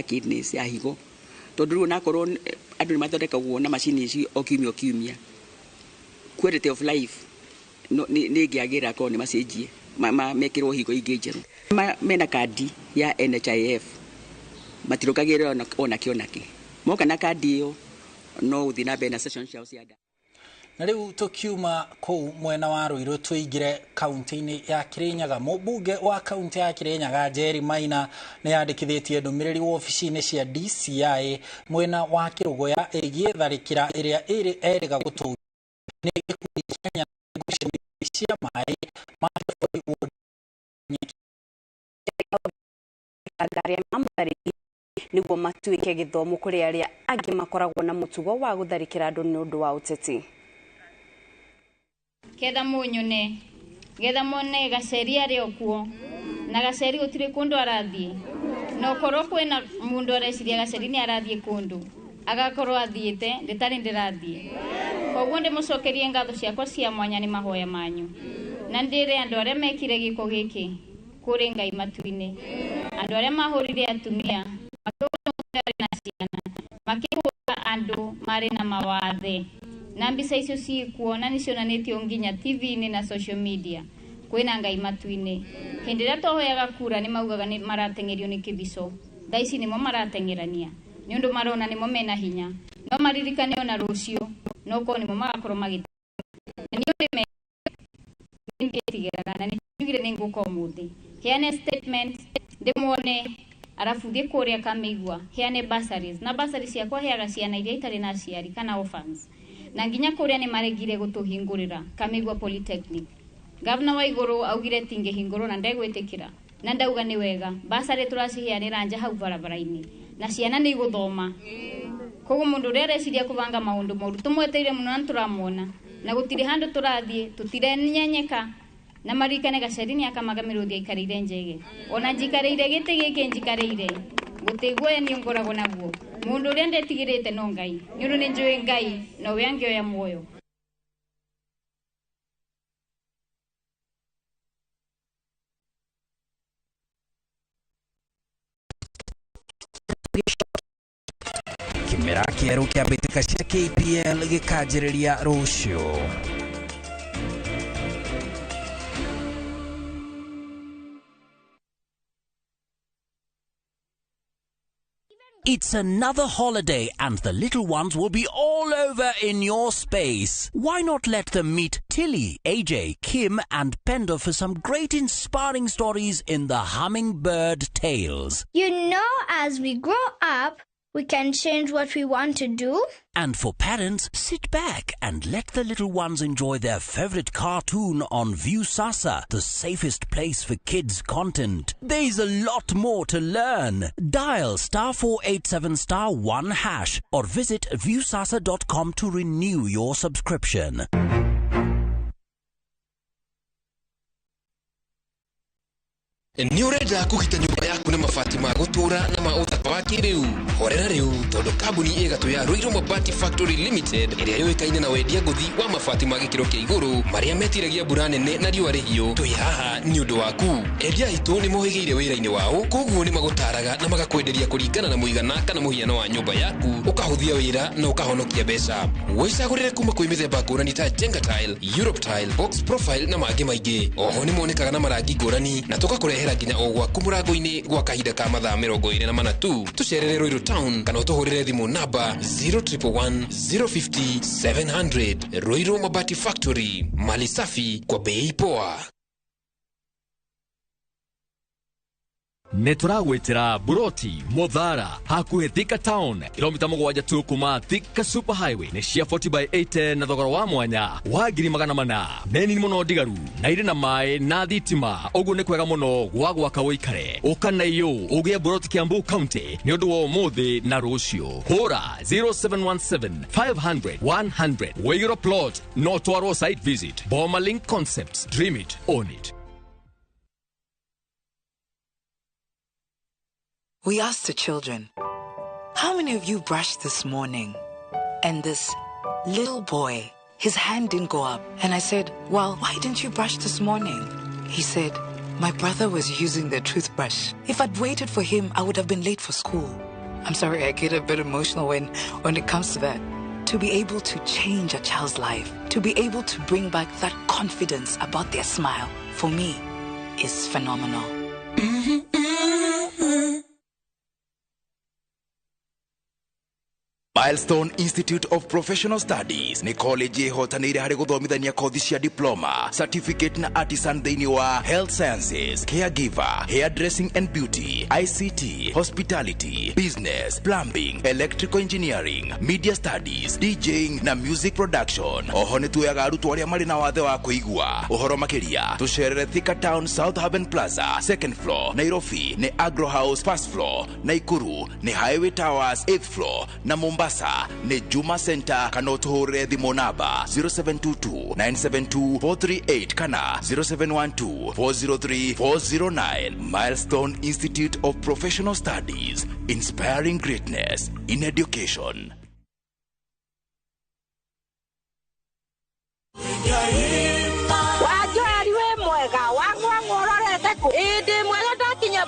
kidneys ya higo, tondũ rĩu onakorwo andũ nĩ mathondekagwo na macini ici o kiumia, quality of life nĩ ĩngĩagĩra korwo nĩ macenjie mekĩrwo higo ingĩ njerũ. Mena kandi ya NHIF matirũkagĩrĩra onakĩ moka na kandi ĩyo no gũthiĩ na mbere na session ciao cia nda. Na rĩu tukiuma kũu mwena wa Ruiru twĩingĩre kaunti-inĩ ya Kirinyaga. Mũmbunge wa kaunti ya Kirinyaga Jerry Maina nĩ yandĩkithĩtie ndũmĩrĩri wobici-inĩ cia DCI mwena wa Kĩrũgũya ĩgiĩ tharĩkĩra ĩrĩa erĩga gũtũũria nĩ gĩkundi kĩa ngucanio cia maĩ ma nĩguo matuĩke gĩthomo kũrĩ arĩa angĩ makoragwo na mũtugo wa gũtharĩkĩra andũ nĩ ũndũ wa ũteti. Ketha munyone getha mone gaceri ari okuo na gaceri gutire kundu arathie no korwo kwena mundu areciria gaceri ni arathie kundu agakorwo athiite nditari ndirathie koguo ndimucokerie ngatho ciakwa cia mwanya ni mahoya manyu na ndire andu aria mekire giko giki kuri Ngai matu-ini, andu aria mahurire atumia makĩhũra na ciana makĩhũra andu mari na mawathe na mbica icio ciĩkuo na nĩ cionanĩtio nginya TV-inĩ na social media. Kwĩna Ngai matu-inĩ. Hĩndĩ ĩrĩa twahoyaga kura nĩ maugaga nĩ marateng'erio nĩ kĩbico. Thaa ici nĩmo marateng'erania nĩ ũndũ marona nĩmo mena hinya, no maririkane ona rũciũ no korwo nĩmo magakorwo magĩteng'era. Na nĩ ũndũ nĩngĩtigĩraga na nĩnjugire nĩ ngũka ũmũthĩ heane statement ndĩmuone, arabu thiĩ kũrĩa Kamĩigua heane bursaries, na bursaries ciakwa heaga ciana iria itarĩ na aciari kana orphans, na nginya kuria ni maregire gutuhingurira Kamĩigua Polytechnic. Governor wa iguru augire tingĩhingurwo na ndegwĩtĩkĩra, na ndauga nĩ wega basarĩ tũraciheanĩra nja hau barabara-inĩ na ciana nĩ igũthoma. Koguo mũndũ ũrĩa areciria kũbanga maũndũ moru tũmweteire mũno na tũramuona na gũtirĩ handũ tũrathiĩ, tũtirenyenyeka na marikane gaceri nĩ akamaga mĩrũthi aikarĩire njege. Ona njikarĩire gĩtĩ gĩkĩ njikarĩire gũtĩguoya nĩ ngoragwo naguo. Mundu ũrĩa ndetigĩrĩte no Ngai, nĩ ũndũ nĩ njũĩ Ngai no we angĩoya muoyo. Kĩmera kĩerũ kĩa mbĩtĩka cia KPL gĩkanjĩrĩria rũciũ. It's another holiday and the little ones will be all over in your space. Why not let them meet Tilly, AJ, Kim and Pendo for some great inspiring stories in the Hummingbird Tales. You know, as we grow up, we can change what we want to do. And for parents, sit back and let the little ones enjoy their favorite cartoon on Viusasa, the safest place for kids' content. There's a lot more to learn. Dial *487*1# or visit viusasa.com to renew your subscription. Ni urenda kugita nyumba yaku na mabati ma gutura na ma uthaka wa kiriu horera riu tondu kambuni igatu ya Ruiru Mabati Factory Limited iria yoikaine na wendia nguthi wa mabati ma gikiro kia iguru maria metiragia mbura nene na riua rihio twi haha ni undu waku endia itu ni mohigeire wira-ini wao koguo ni magutaraga na magakwenderia kuringana na muigana kana muhiano wa nyumba yaku ukahuthia wira na ukahonokia mbeca wicagurire kuma kwi mithemba ngurani ta Jenga Tile, Europe Tile, Box Profile na mangi maingi oho ni monekaga na marangi ngurani na tugakurehera nginya o gwaku murango-ini gwa kahinda ka mathaa 24 tu tucerere Ruiru Town kana utuhurire thimu namba 0111 050 700. Ruiru Mabati Factory, mali safi kwa bei poa. Neturagwetera Buroti, Modhara, hakuhe Thika Town, kilomita 7 tu kuma Thika Super Highway, ne cia 40/80 na thogora wa mwanya, wa 400 neni muno digaru, na iri na mai na thitima, oguo ni kwega muno gwa gwaka woikare, ukana iyo, ugie Buroti Kiambu County, ni undu wa umuthi na rucio, hora 0717 500 100, Waigero plot, no twaro site visit, Boma Link Concepts, dream it, own it. We asked the children, how many of you brushed this morning? And this little boy, his hand didn't go up. And I said, well, why didn't you brush this morning? He said, my brother was using the toothbrush. If I'd waited for him, I would have been late for school. I'm sorry, I get a bit emotional when it comes to that. To be able to change a child's life, to be able to bring back that confidence about their smile, for me, is phenomenal. Milestone Institute of Professional Studies ni college yehotanire hari guthomithania kothi cia diploma, certificate na artisan thini wa health sciences, caregiver, hairdressing and beauty, ICT, hospitality, business, plumbing, electrical engineering, media studies, DJing na music production. Oho ni tuyaga arutwo aria mari na wathe wa kuigua. Uhoro makiria tucerere Thika Town South Haven Plaza, second floor, Nairobi ni Agro House first floor, Naikuru ni Highway Towers 8th floor, na Mombasa ni Juma Center. Kana utuhurire thimu namba 0722-972-438 kana 0712-403-409. Milestone Institute of Professional Studies, inspiring greatness in education.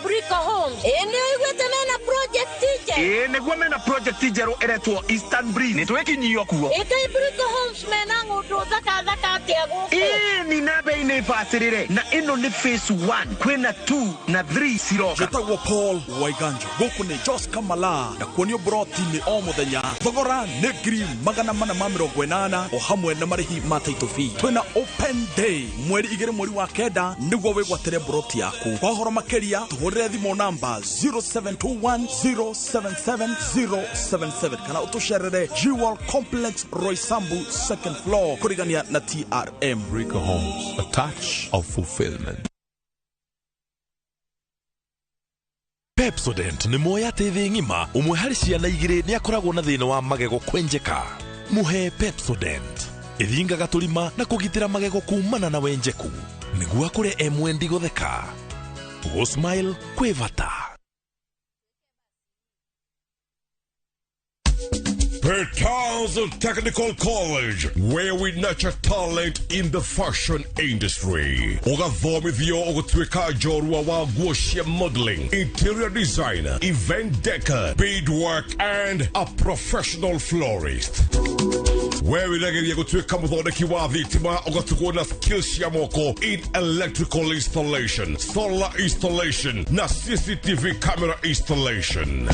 Briko Homes. Mena project teacher. Negwa mena project teacher eretwo Eastern Breeze. Nitweki nyiyo kuo. Briko Homes mena ngudu zaka tiago. Ni nabe ine fasirire. Na ino ni phase 1. Kwena 2 na 3 siroka. Jetagwo Paul Waiganjo. Goku ni Jos Kamala. Na kuonio Buroti ni o muthenya. Thogora ni ngiri 480 o hamwe na marihi mataito fee. Twena open day. Mweri 2 mweri wa kenda niguo wigwatire Buroti yaku. Kwa horo makeria tuhurire thimu namba 0721077077 kana utusherere Jewel Complex Roysambu second floor kurigania na TRM. Rico Homes, a touch of fulfillment. Pepsodent ni moya tethi ngima umwe hari ciana igiri ni akoragwo na thina wa magego kwenjeka. Muhe Pepsodent ithingaga tulima na kugitira magego kumana na wenjeku niguo akure emwendi gutheka. Go smile kwevata. Petals Technical College, where we nurture talent in the fashion industry. Ogathomithio ogutwika jorua wa guocia modeling, interior designer, event decor, beadwork, and a professional florist. Where we nageria gutwika muthondeki wa thitima ogatukwo na skills ya moko in electrical installation, solar installation, na CCTV camera installation.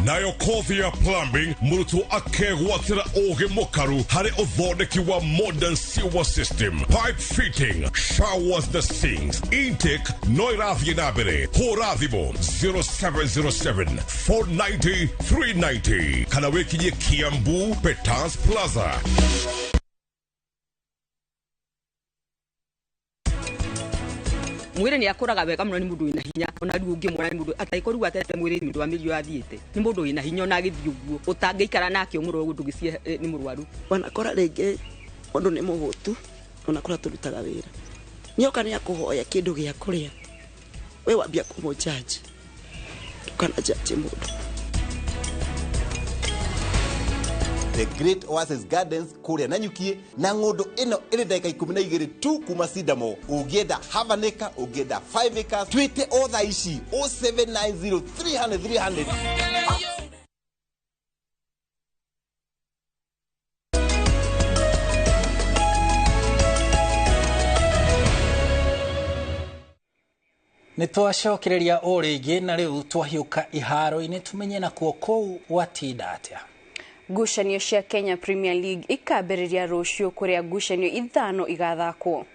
Nayo kothi ya plumbing murutu akegwatira oge mokaru hari uthondeki wa modern sewer system, pipe fitting, showers the sinks, intake no irathie nabere. Hora thimo 0707-490-390 kana wekinye Kiambu Petans Plaza. Mwire ni akuraga wega muno ni mundu ina hinya ona riu ngimwona ni mundu ataikoriwa atete mwire ni mundu wa milio athiete ni mundu ina hinya ona githi uguo utangeikara nake umuro gutugicie ni murwaru wanakora rege mundu ni muhutu onakora turutaga wira nyoka ni akuhoya kindu gia kuria we wambia kumujaji tukana jaji mundu. The Great Oasis Gardens kuria Nanyuki na ngondo ino iri daika 12 tu kuma Sidamo. Ugienda half an acre, ugienda 5 acres. Twite otha ici 0790 300 300. Nitwacokereria o ringi na riu twahiuka iharo-ini tumenye na kuo kou watinda atia. Ngucanio cia Kenya Premier League ikambĩrĩria rũciũ kuria ngucanio ithano igathakwo.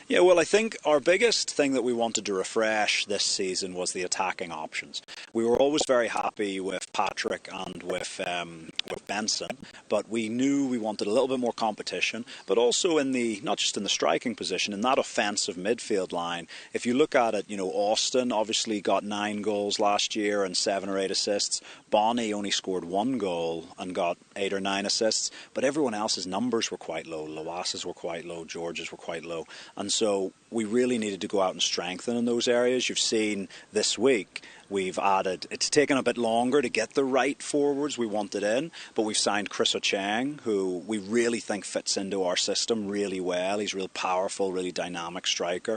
Yeah, well, I think our biggest thing that we wanted to refresh this season was the attacking options. We were always very happy with Patrick and with Benson, but we knew we wanted a little bit more competition, but also in the, not just in the striking position, in that offensive midfield line. If you look at it, you know, Austin obviously got 9 goals last year and 7 or 8 assists. Bonnie only scored 1 goal and got 8 or 9 assists, but everyone else's numbers were quite low. Loas's were quite low, George's were quite low, and so we really needed to go out and strengthen in those areas. You've seen this week we've added, it's taken a bit longer to get the right forwards we wanted in, but we've signed Chris Ocheng, who we really think fits into our system really well. He's a real powerful, really dynamic striker.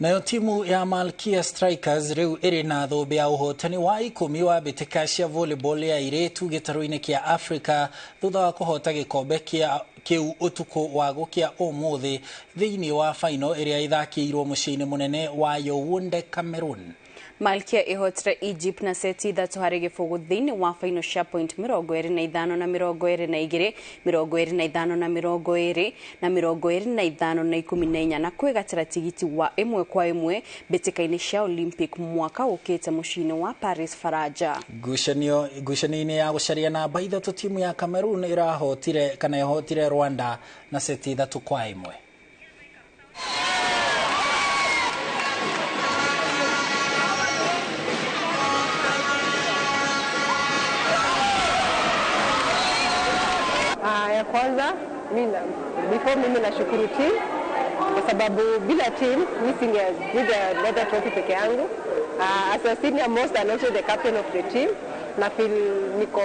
Nayo timu ya Malkia Strikers riu iri na thũmbĩ ya ũhotani wa 10 wa mbĩtĩka cia volleyball ya airĩtu gĩtarũ-inĩ kĩa Africa thutha wa kũhota gĩkombe kĩu ũtukũ wa gũkĩa ũmũthĩ thĩinĩ wa final ĩrĩa ĩthakĩirwo mũciĩ-inĩ mũnene wa Yaounde, Cameroon. Malkia ihotire Egypt na seti 3 harĩ gĩbũgũ thĩinĩ wa final cia point 25 na 22, 25 na 20 na 25 na 14 na kwĩgatĩra tigiti wa 1-1 mbĩtĩka-inĩ cia Olympic mwaka ũkĩte mũciĩ-inĩ wa Paris, Faraja. Ngucanio-inĩ ya gũcaria namba 3 timu ya Cameroon ihotire Rwanda na seti 3-1. Ya kwanza mimi nashukuru team kwa sababu bila team mimi singeweza trophy peke yangu. As a senior most and also the captain of the team, na feel niko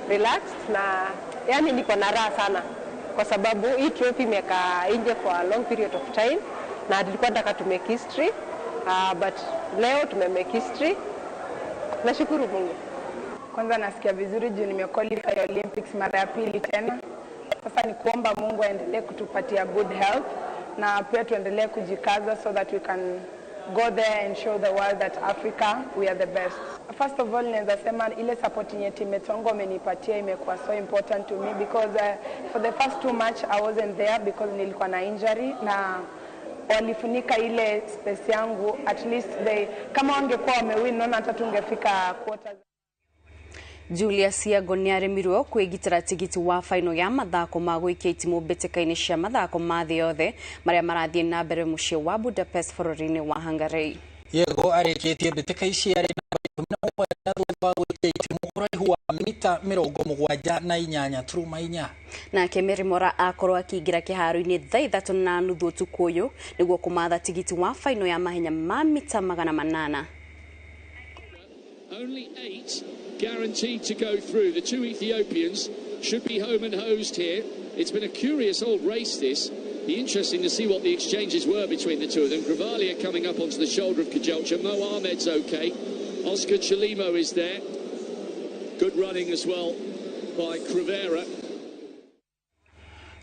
relaxed na yani niko na raha sana kwa sababu hii trophy imeka nje for a long period of time na tulikuwa nataka to make history, but leo tumemake history. Nashukuru Mungu. Kwanza nasikia vizuri juu nimequalify Olympics mara ya pili tena. Sasa ni kuomba Mungu aendelee kutupatia good health na pia tuendelee kujikaza so that we can go there and show the world that Africa we are the best. First of all, naweza sema ile support yenye teammates wangu wamenipatia imekuwa so important to me because for the first 2 match I wasn't there because nilikuwa na injury na walifunika ile space yangu. At least kama wangekuwa wamewin naona hata tungefika quarters. Julius Yago nĩaremirwo kwĩgitĩra tigiti wa final ya mathako ma gũikia itimu mbĩtĩka-inĩ cia mathako ma thĩ yothe marĩa marathiĩ na mbere mũciĩ wa Budapest bũrũri-inĩ wa Hungary. Yago arĩkĩtie mbĩtĩka ici arĩ namba 11 thutha wa gũikia itimu ũraihu wa mita 78.4. Nake Merimora akorwo akĩingĩra kĩharo-inĩ thaa 3:30 ũtukũ ũyũ nĩguo kũmatha tigiti wa final ya mahenya ma mita 800. Only 8 guaranteed to go through. The 2 Ethiopians should be home and hosed here. It's been a curious old race, this. Be interesting to see what the exchanges were between the two of them. Gravalia coming up onto the shoulder of Kajelcha. Mo Ahmed's okay. Oscar Chalimo is there. Good running as well by Crivera.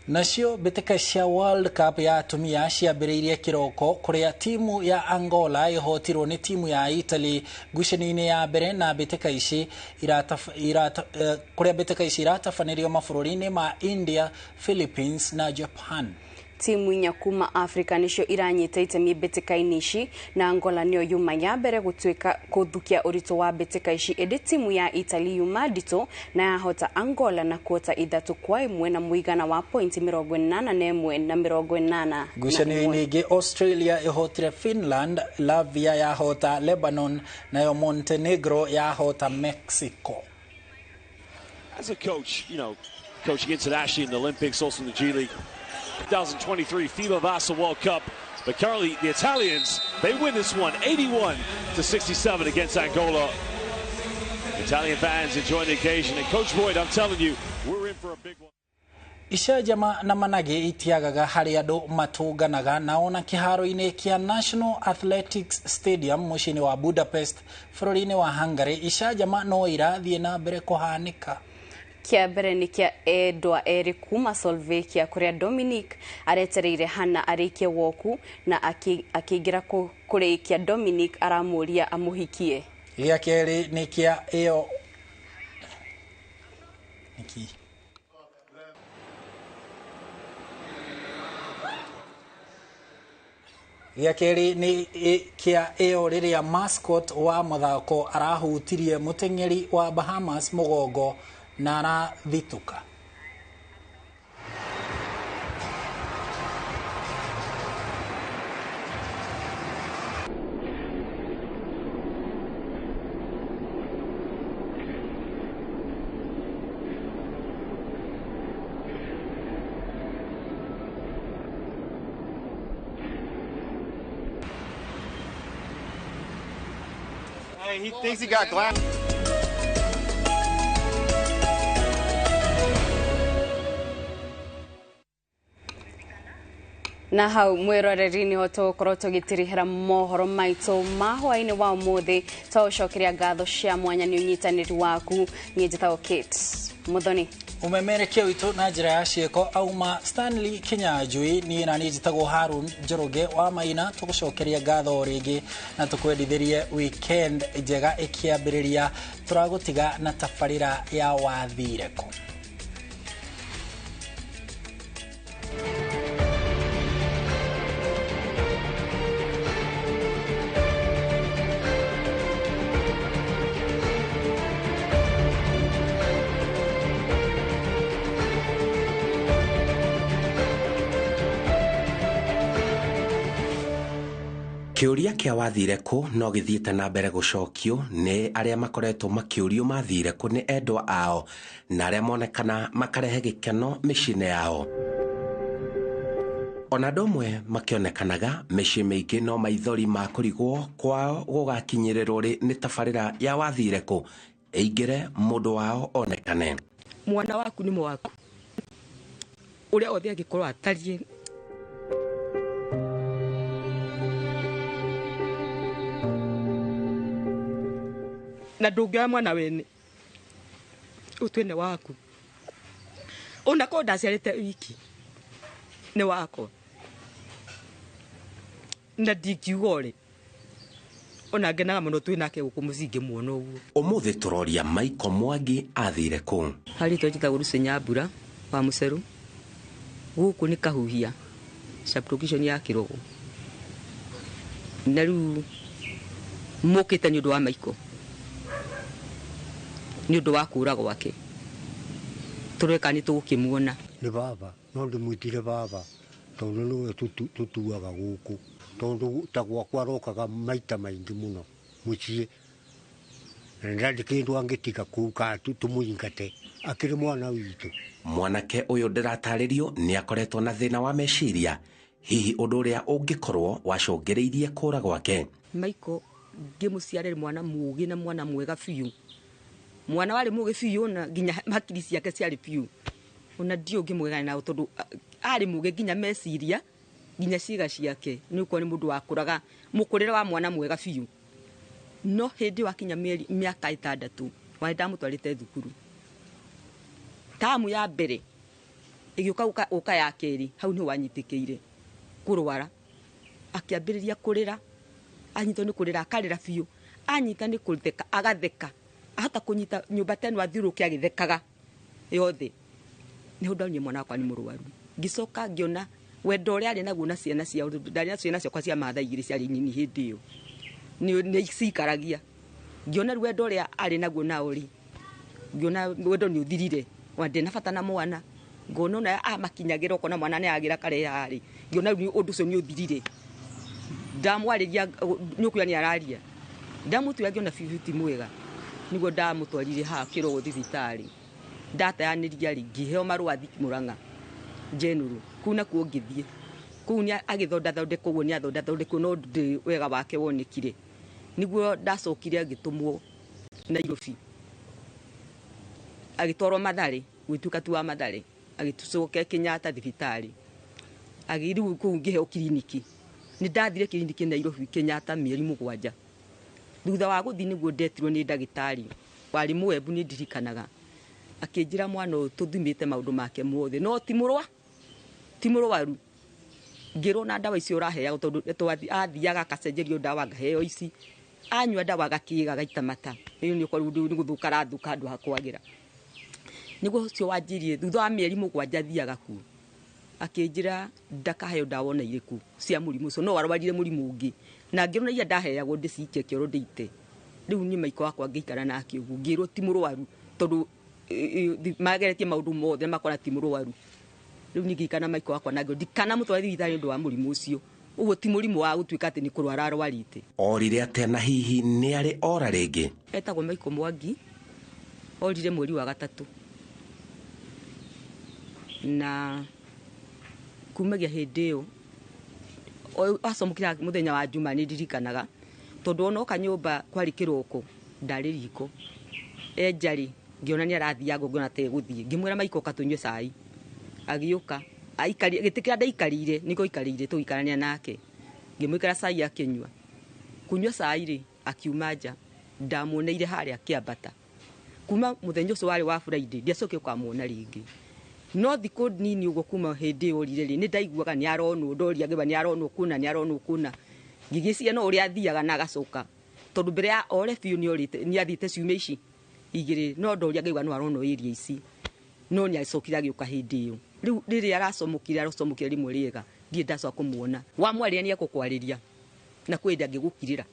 Nacio mbĩtĩka cia World Cup ya atumia ciambĩrĩirie kĩroko kũrĩa timu ya Angola ihotirwo nĩ timu ya Italy ngucanio-inĩ ya mbere na mbĩtĩka ici kũrĩa mbĩtĩka ici iratabanĩrio mabũrũri-inĩ ma India, Philippines na Japan. timu inya kuma Africa nicio iranyita itemi mbĩtĩka-inĩ ici na Angola nĩyo yuma ya mbere gũtuĩka kũthukia ũritũ wa mbĩtĩka ici ĩndĩ timu ya Italy yuma nditũ na yahota Angola na kuota 3-1 na mũigana wa point 81 na 80. Ngucanio-inĩ ingĩ Australia ihotire Finland, Latvia yahota Lebanon, nayo Montenegro yahota Mexico. As a coach, coaching internationally in the Olympics, also in the G League, 2023 FIBA Vasa World Cup. But currently, the Italians, they win this one, 81-67 against Angola. Italian fans enjoying the occasion. And Coach Boyd, I'm telling you, we're in for a big one. Ishajama na manage itiagaga hari andu matunganaga na ona kiharo-ini kia National Athletics Stadium mucini wa Budapest bũrũri-inĩ wa Hungary. Ishajama no irathie na mbere kuhanika. Kia mbere ni kia endwa eri kuma Slovakia kuria Dominic aretereire hana arikie woku na akiingira kurikia Dominic aramuria amuhikie. Gia keri ni kia eo niki Gia keri ni kia eo riria mascot wa muthako arahutirie muteng'eri wa Bahamas mugongo na arathituka. Hey, he thinks he got glass. Na hau mwiroreri-ini hoto korwo tugitirihira mohoro maito mahwa-ini wa umuthi twacokeria ngatho cia mwanya ni unyitaniri waku ni njitagwo Kate Muthoni umemerekia witu na njira ya cieko auma Stanley Kinyanjui ni na ni njitagwo Harun Njoroge wa Maina tugucokeria ngatho ringi na tukwendithirie weekend njega ikiambiriria turagutiga na tabarira ya wathireko. Kiuria kia wathire ku no githiete na mbere gucokio ni aria makoretwo makiurio mathire ku ni endwa ao na aria monekana makarehe gikeno micine yao. Ona domwe makionekanaga micii mingi no maithori ma kurigwo kwao gugakinyirirwo ri ni tabarira ya wathire ku eigire mundu wao onekane. Mwana waku ni mwaku uria othe agikorwo atarie na ndungioya mwana wene utwene waku ona ko ndaciarite wiki ni wako na ndikiugore ona ngenaga muno twinake guku mucingi muono uguo. Umuthi turoria Maiko Mwangi athire ku hari twajita guru Nyambura wa Muceru guku ni kahuhia sublocation ya Kirogo na riu mukite ni undu wa Maiko ni undu wa kura gwake tureka ni tugukimuona ni baba no ndimwitire baba tondu niwe tutuaga guku tondu ta gwakwa rokaga maita maingi muno mucie ndandi kindu angitika kuka tumuingate akiri mwana witu. Mwanake uyu ndirataririo ni akoretwo na thina wa meciria hihi undu uria ungikorwo wacongeriirie kura gwake. Maiko ngimuciarire mwana mugi na mwana mwega biu mwana wari mugi biu na ginya hakiri ciake ciari biu ona dio ngimwega na tondu ari mugi ginya meciria ginya ciga ciake ni uko ni mundu wakuraga mukurire wa mwana mwega biu no hindi wa kinya miaka 6 wa ndamutwarite thukuru tamu ya mbere igiuka uka ya keri hau ni wanyitikeire kurwara akiambiriria kurira anyito ni kurira akarira biu anyita ni kuritheka agatheka ahata kunyita nyumba tenu athirukia agithekaga yothe ni hundanie mwana wakwa ni murwaru gicoka ngiona wendo ũrĩa arĩ naguo na ciana ciao ndarĩ na ciana ciakwa cia matha igĩrĩ ciarĩ nini hĩndĩ ĩyo nĩ cikaragia ngĩona wendo ũrĩa arĩ naguo nao rĩ ngĩona wendo nĩ ũthirire wande na bata na mwana ngona ona amakinyagĩra ũkona mwana nĩ agĩra kare yarĩ ngĩona ũndũ ũcio nĩ ũthirire ndamwarĩria nyũkwa nĩ araria ndamutua ngĩona bibi mwega niguo ndamũtwarire ha kĩrogo thibitarĩ ndateanĩria rĩ ngĩheo marũa Murang'a Jenuru kuna kuo ngĩthiĩ kuu nĩ agĩthondeka ũguo nĩ athondeka no ndĩ wega wake wonekire niguo ndacokire agĩtũmwo Nairobi agĩtwarwo Mathare gwĩtuĩka tu wa Mathare agĩtucoke Kenyatta thibitarĩ agĩriu kuu ngĩheo kiriniki nĩ ndathire kiriniki Nairobi Kenyatta mĩeri 7 thutha wa gũthiĩ niguo ndetirwo nĩ ndagĩtarĩ warĩ Mũembu nĩ ndirikanaga akĩnjĩra mwana ũyũ tũthimĩte maũndũ make mothe no ti mũrwaru ngĩrwo na ndawa icio ũraheagwo tondũ athiaga akacenjerio ndawa ngaheo ici anyua ndawa gakĩga gaita mata ĩyo nĩ ũkorwo nĩ gũthũka rathũka andũ hakwagĩra niguo ũcio wanjirie thutha wa mĩeri 7 thiaga kuo akĩnjĩra ndakaheo ndawa ona irĩkũ cia mũrimũ ũcio no warwarire mũrimũ ũngĩ na ngĩrwo na iria ndaheagwo ndĩcikie kĩoro ndĩite rĩu niĩ maiko wakwa ngĩikara nake ũguo ngĩrwo ti mũrwaru tondũ mageretie maũndũ mothe makora ti mũrwaru rĩu niĩ ngĩikara maiko wakwa na ngĩrwo ndikana mũtware thibitarĩ nĩ ũndũ wa mũrimũ ũcio ũguo ti mũrimũ wa gũtuĩka atĩ nĩ kũrwara arwarĩte orire atĩa na hihi nĩ arĩ ora rĩngĩ etagwo Maiko Mwangi orire mweri wa 3 na kumagia hĩndĩ ĩyo acomokire mũthenya wa Juma nĩ ndirikanaga tondũ ona oka nyũmba kwarĩ kĩroko ndarĩ riko enjarĩ ngĩona nĩ arathiaga ngona ta egũthiĩ ngĩmwĩra Maiko katunywe cai agĩũka gĩtĩkĩra ndaikarire nĩko ikarire tũikarania nake ngĩmwĩkĩra cai akĩnyua kunyua cai rĩ akiuma nja ndamuoneire harĩa kĩambata kuma mũthenya ũcio warĩ wa Friday ndiacokire kũmuona rĩngĩ no thikũ nini ũguo kuma hĩndĩ orire rĩ nĩ ndaiguaga nĩ aronwo ndoria ngĩba nĩ aronwo kuna ngĩgĩcia no ũrĩa athiaga na agacoka tondũ mbere ya ore biũ nĩ athiĩte ciumia ici igĩrĩ no ndoria ngĩigua no aronwo area ici no nĩ acokire agĩũka hĩndĩ ĩyo rĩu rĩrĩa aracomokire rimwe rĩega ndiĩ ndacoka kũmuona wamwarĩria nĩ ekũkwarĩria na kwenda ngĩgũkirĩra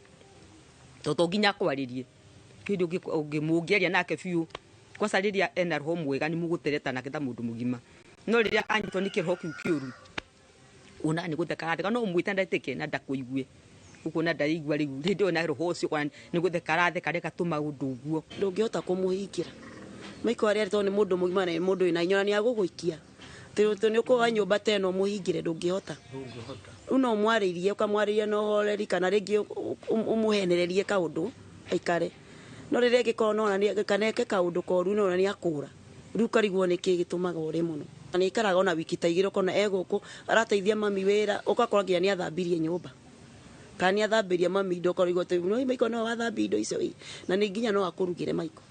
tondũ nginya kwarĩrie kĩndũ ũngĩmũngĩaria nake biũ kwasa rĩrĩa ena roho mwega nĩ mũgũtereta nake ta mũndũ mũgima no rĩrĩa anyitwo nĩ kĩroho kĩu kĩũru ona nĩ gũtheka no mwĩta ndatĩke na ndakũigue ukona ndaigua rĩu hĩndĩ ĩyo na roho ũcio nĩ gũtheka aratheka reka tũmaũndũ ũguo ndũngĩhota kũmũhingĩra Maiko arĩa tondũ nĩ mũndũ mũgima na mũndũ wĩna inyora nĩ agũgũikia tondũ nĩ ũkũga nyũmba ta ĩno mũhingĩre ndũngĩhota rĩu no mwarĩirie ũkamwarĩria na ũhoreri kana rĩngĩ ũmũhenererie kaũndũ aikare no rĩrĩa gĩkorwo nona kaneke kaũndũ koru nona nĩ akũra rĩu karigwo nĩ kĩ gĩtũmaga ũrĩ mũno nĩ ikaraga ona wiki ta igĩrĩ ũkona egũkũ arateithia mami wĩra ũgakora nginya nĩ athambirie nyũmba kana nĩ athambĩria mami indo ũkarigwo no Maiko no wathambia indo icio na nĩ nginya no akũrugĩre Maiko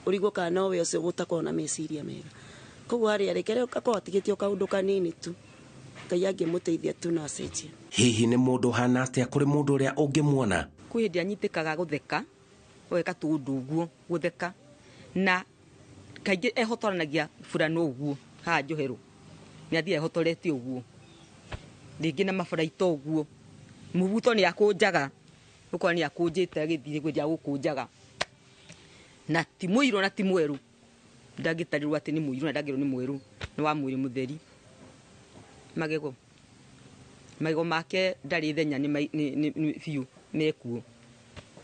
ũrigwo kana no we ũcio gũtakorwo na meciria mega koguo harĩa rĩkere akorwo atigĩtio kaũndũ kanini tu Ngai angĩmũteithia tu na acenjie hihi nĩ mũndũ hana atĩa kũrĩ mũndũ ũrĩa ũngĩmuona kwĩ hĩndĩ anyitĩkaga gũtheka weka tũũndũ ũguo gũtheka na kaingĩ ehotoranagia burano ũguo ha njohero nĩ athiĩ ehotorete ũguo rĩngĩ na mabaraito ũguo mũbuto nĩ akũnjaga ũkora nĩ akũnjĩte agĩthiĩ gwĩja gũkũnjaga na ti mũirũ na ti mwerũ ndagĩtarirwo atĩ nĩ mũirũ na ndagĩrwo nĩ mwerũ nĩ wa mwĩrĩ mũtheri magego make ndarĩ thenya nĩ biũ mekuo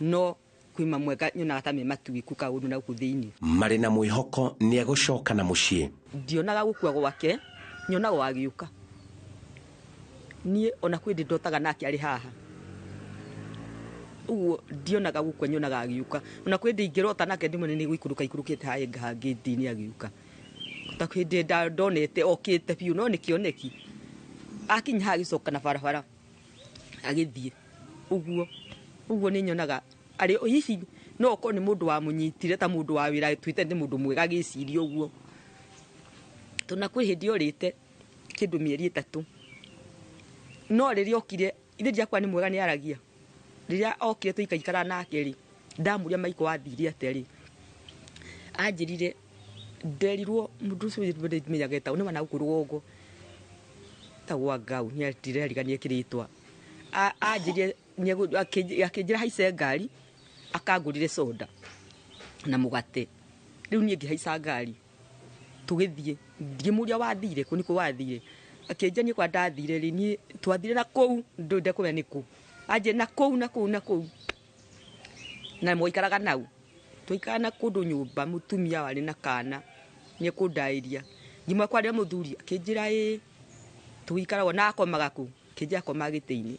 no kwĩ mamwe nyonaga ta me matuĩku kaũndũ na gũkũ thĩinĩ marĩ na mwĩhoko nĩ egũcoka na mũciĩ ndionaga gũkua gwake nyonaga wagĩũka niĩ ona kwĩ ndĩ ndotaga nake arĩ haha ũguo ndionaga gũkua nyonaga agĩũka ona kwĩ ndĩ ingĩrota nake ndĩmone nĩ gũikũrũka ikũrũkĩte hangĩ ndĩ nĩ agĩũka ta kwĩ ndĩ ndonete okĩte biũ no nĩ kĩoneki akinya agĩcoka na barabara agĩthiĩ ũguo nĩ nyonaga arĩ hihi no ko nĩ mũndũ wa mũnyitire ta mũndũ wa wĩra twĩte nĩ mũndũ mwega gĩciria ũguo tona kwĩ hĩndĩ orĩte kĩndũ mĩeri 3 no rĩrĩa okire ithe jakwa nĩ mwega nĩ aragia rĩrĩa okire tũikaikara nake rĩ ndamũria Maiko wathire atĩa rĩ anjirire nderirwo mũndũ ũcio ndĩmenyaga ta nĩ wana gũkũ rũgongo tagwa ngau nĩatirerigania kĩrĩtwa anjirie akĩnjĩra haice ngari akangũrire soda na mũgate rĩu niĩ ngĩhaica ngari tũgĩthiĩ ngĩmũria wathire kũ nĩkũ wathire akĩnjania kwa ndathire rĩ niĩ twathire na kũu ndũnde kũmenya nĩkũ anjĩra na kũu na mwaikaraga nau twaikara na kũndũ nyũmba mũtumia warĩ na kana nĩekũndaĩria ngimwe kwarĩra mũthuri akĩnjĩra tũikaragwo na akomaga kũ akĩnjĩra akomaga gĩtĩ-inĩ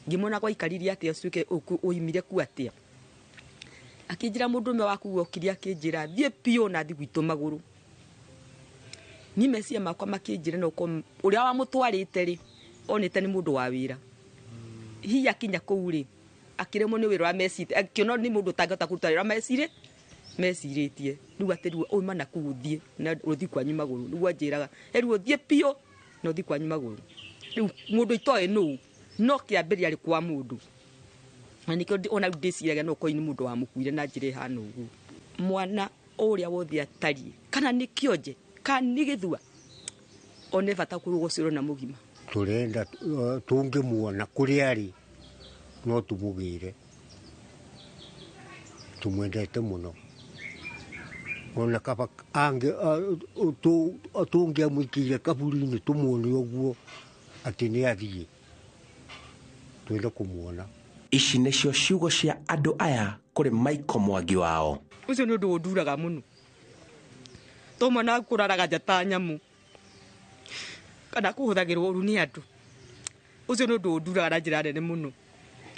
ngĩmwona gwaikarire atĩa ũcuĩke ũimire ku atĩa akĩnjĩra mũndũrũme waku wokire akĩnjĩra thiĩ piũ na thiĩ gwitũ magũrũ niĩ meciria makwa makĩnjĩra no ũrĩa wamũtwarĩte rĩ onete nĩ mũndũ wa wĩra hihi akinya kũu rĩ akĩremwo nĩ wĩra wa meciria akĩona nĩ mũndũ ũtangĩhota kũruta wĩra mecirĩtie rĩu atĩ rĩu oima na kũu thiĩ na ũthiĩ kwanyu magũrũ nĩguo anjĩraga rĩu ũthiĩ piũ na ũthiĩ kwanyu magũrũ rĩu mũndũ itoĩ nũũ no kĩambĩrĩria arĩ kwa mũndũ na nĩkĩo ona rĩu ndĩciragia no korwo nĩ mũndũ wamũkuire na njĩra ĩhana ũguo mwana ũrĩa wothe atariĩ kana nĩ kĩonje kana nĩ gĩthua one bata kũrũgũcĩrwo na mũgima tũrenda tũngĩmuona kũrĩa arĩ no tũmũgĩre tũmwendete mũno ona kaba tũngĩamũikĩire kaburi-inĩ tũmuone ũguo atĩ nĩ athiĩ twende kũmuona ici nĩcio ciugo cia andũ aya kũrĩ Michael Mwangi wao ũcio nĩ ũndũ ũnduraga mũno to mwana kũraraga njata nyamũ kana kũhũthagĩrwo ũru nĩ andũ ũcio nĩ ũndũ ũnduraga na njĩra nene mũno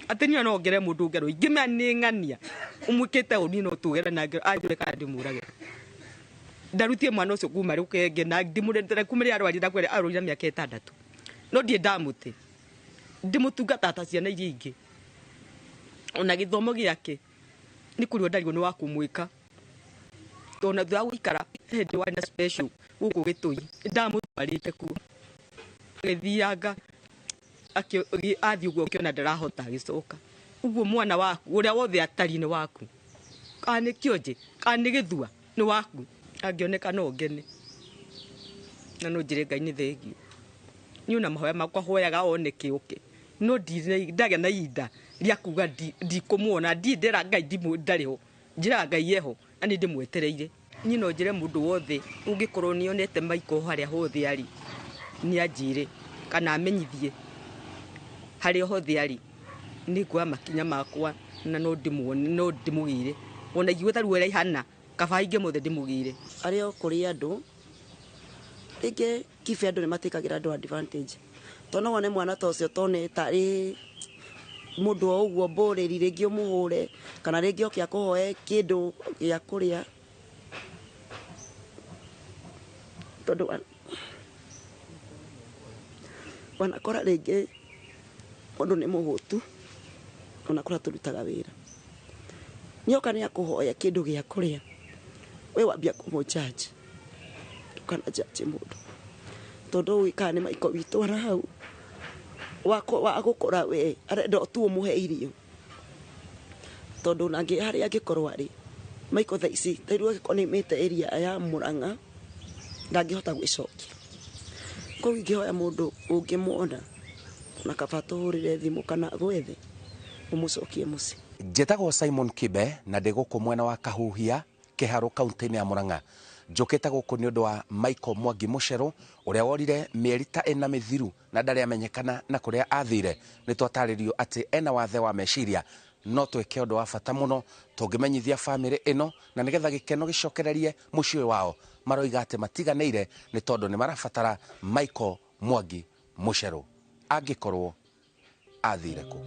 atĩ niĩ no ngere mũndũ ngero ingĩmenya nĩ ng'ania ũmwĩkĩte ũni no tũgere na ngero anjũre kana ndĩmũrage ndarutie mwana ũcio kuma rũkenge na ndĩmũrendere kumĩrĩa arwarire kwere arũire mĩaka 6 no ndiĩ ndamũte ndĩmũtungata ta ciana iria ingĩ ona gĩthomo gĩake nĩ kũrĩo ndarĩo nĩ wa kũmwĩka tona thutha wa gũikara hĩndĩ warĩ na special gũkũ Gĩtũi ndamũtwarĩte kuo agĩthianga athiĩ ũguo ũkĩona ndarahota agĩcoka ũguo mwana waku ũrĩa wothe atari nĩ waku kana nĩ kĩonje kana nĩ gĩthua nĩ waku angĩoneka no ngene na no njĩre Ngai nĩ thengio niĩ ona mahoya makwa hoyaga oneke oke no ndagĩa na ihinda rĩa kuga ndikũmuona ndĩndera Ngai ndarĩho njĩra Ngai eho na nĩ ndĩmwetereire niĩ no njĩre mũndũ wothe ũngĩkorwo nĩonete Michael harĩa hothe arĩ nĩ anjĩre kana amenyithie harĩa hothe arĩ nĩ nguoya makinya makwa na no ndĩmuone no ndĩmũgĩre ona igwetha ruo ĩraihana kaba ingĩmũthe ndĩmũgĩre arĩa kũrĩ andũ rĩngĩ kibe andũ nĩ matekagĩra andũ advantage tona wone mwana ta ũcio tone tarĩ mũndũ o ũguo mbũrĩri rĩngĩ ũmũhũre kana rĩngĩ oke akũhoe kĩndũ gĩa kũrĩa tondũ wanakora rĩngĩ mũndũ nĩ mũhũtu onakora tũrutaga wĩra nĩoka nĩ akũhoya kĩndũ gĩa kũrĩa we wambia kũmũjaji ndũkana jaji mũndũ tondũ ũĩ kana nĩ Michael witũ ara hau wa gũkora we arenda tu ũmũhe irio tondũ nangĩ harĩa angĩkorwo arĩ Michael thaa ici tairu angĩkorwo nĩ mĩte area ya Mũrang'a ndangĩhota gwĩcokia koguo ingĩhoya mũndũ ũngĩmuona na kaba tũhũrĩre thimũ kana gwethe ũmũcokie mũciĩ njĩtagwo Simon Kibe na ndĩ gũkũ mwena wa Kahuhia Kĩharũ kaunti-inĩ ya Mũrang'a njũkĩte gũkũ nĩ ũndũ wa Michael Mwangi Mũcerũ ũrĩa worire mĩeri ta 4 mĩthiru na ndarĩ amenyekana na kũrĩa athire nĩ twatarĩrio atĩ ena wathe wa meciria no twĩke ũndũ wa bata mũno tũngĩmenyithia bamĩrĩ ĩno na nĩgetha gĩkeno gĩcokererie mũciĩ wao maroiga atĩ matiganĩire nĩ tondũ nĩ marabatara Michael Mwangi Mũcerũ angĩkorwo athire kũ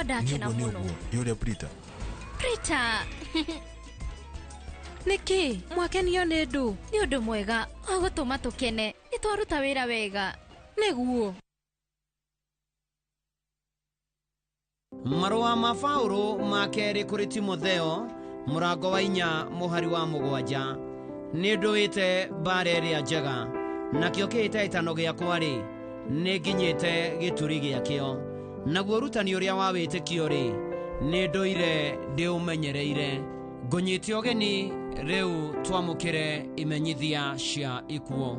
ndakena muno yule Prita niki mwakenio nĩ ũndũ mwega wa gũtũma tũkene nĩ twaruta wĩra wega nĩguo marũa ma Paulo ma kerĩ kũrĩ Timotheo mũrango wa 4 mũhari wa 7 nĩ ndũĩte mbara ĩrĩa njega nakĩo kĩhĩtahĩtano gĩakwa-rĩ nĩ nginyĩte gĩturi gĩakĩo naguo ũrutani ũrĩa wa wĩtĩkio-rĩ nĩ ndũire ndĩũmenyereire ngũnyĩte ũgeni rĩu twamũkĩre imenyithia cia ikuo.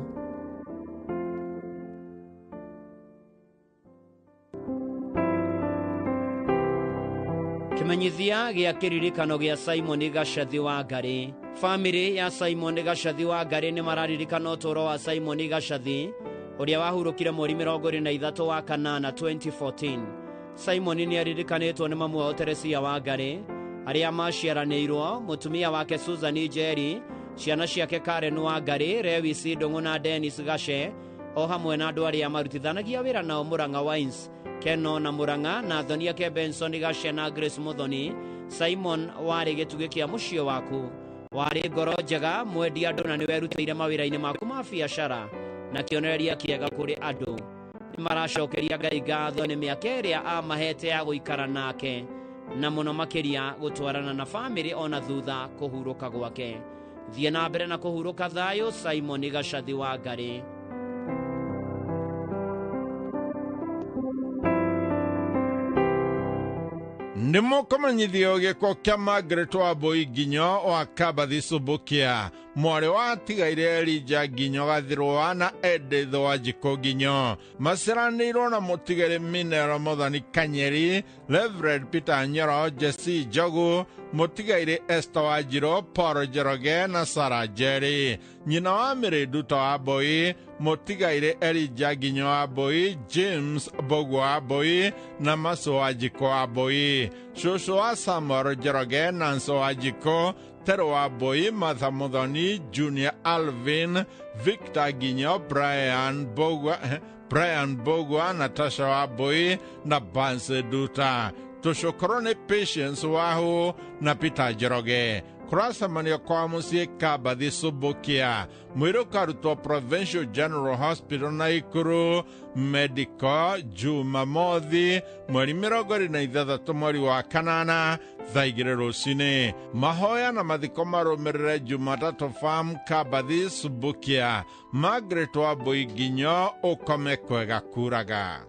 Kimenyithia gĩa kĩririkano gĩa Simon Gacathi wa Ngari. Family ya Simon Gacathi wa Ngari nĩ mararirikana ũtũũro wa Simon Gacathi ũrĩa wahurũkire mweri 23 wa kanana 2014. Simon nĩ aririkanĩtwo nĩ mamu wao Teresia wa Ngari arĩa maciaranĩirwo, mũtumia wake Susan Njeri, ciana ciake Karen wa Ngari, Lewis Ndung'u na Dennis Gace, o hamwe na andũ arĩa marutithanagia wĩra nao Murang'a Wines, Keno na Murang'a, na athoni ake Benson Gace na Grace Muthoni. Simon warĩ gĩtugĩ kĩa mũciĩ waku, warĩ ngoro njega, mwendia andũ na nĩ werutĩire mawĩra-inĩ maku ma biacara na kĩonereria kĩega kũrĩ andũ. Nĩ maracokeria Ngai ngatho nĩ mĩaka ĩrĩa amahete ya gũikara nake na mũno makĩria gũtwarana na family ona thutha kũhurũka gwake. Thiĩ na mbere na kũhurũka thayũ, Simon Gacathi wa Ngari. Nĩ mũkũmenyithio gĩko kĩa Margaret Wambui Nginyo wa Kabathi Subukia, mwarĩ wa tigaire Elijah Nginyo Gathirwa na Edith Wanjikũ Nginyo. Maciaranĩirwo na mũtigaire Minera Muthoni Kanyeri, Reverend Peter Nyoro, Jesse Njogu, mũtigaire Esther Wanjirũ, Paul Njoroge na Sarah Njeri. Nyina wa Mĩrĩndu Wambui, mũtigaire Elijah Nginyo Wambui, James Mbogu Wambui na Maso Wanjikũ Wambui. Shushu wa Samuel Njoroge, Nancy Wanjikũ, Tero Wambui, Martha Muthoni, Junior Alvin, Victor Nginyo, Brian Bogwa, Natasha Wambui na Banse Duta. Tushukuru ni Patience Wahu na Peter Njoroge. Kurasamanio kwa musie Kabathi Subukia, mwiro karutwa Provincial General Hospital na Ikuru Medical Jumamothi mweri 23 mweri wa kanana thaa 2 rũcinĩ. Mahoya na mathiko marũmĩrĩre Jumatatu Farm Kabathi Subukia. Margaret Wambui Nginyo ũkome kwega kuraga.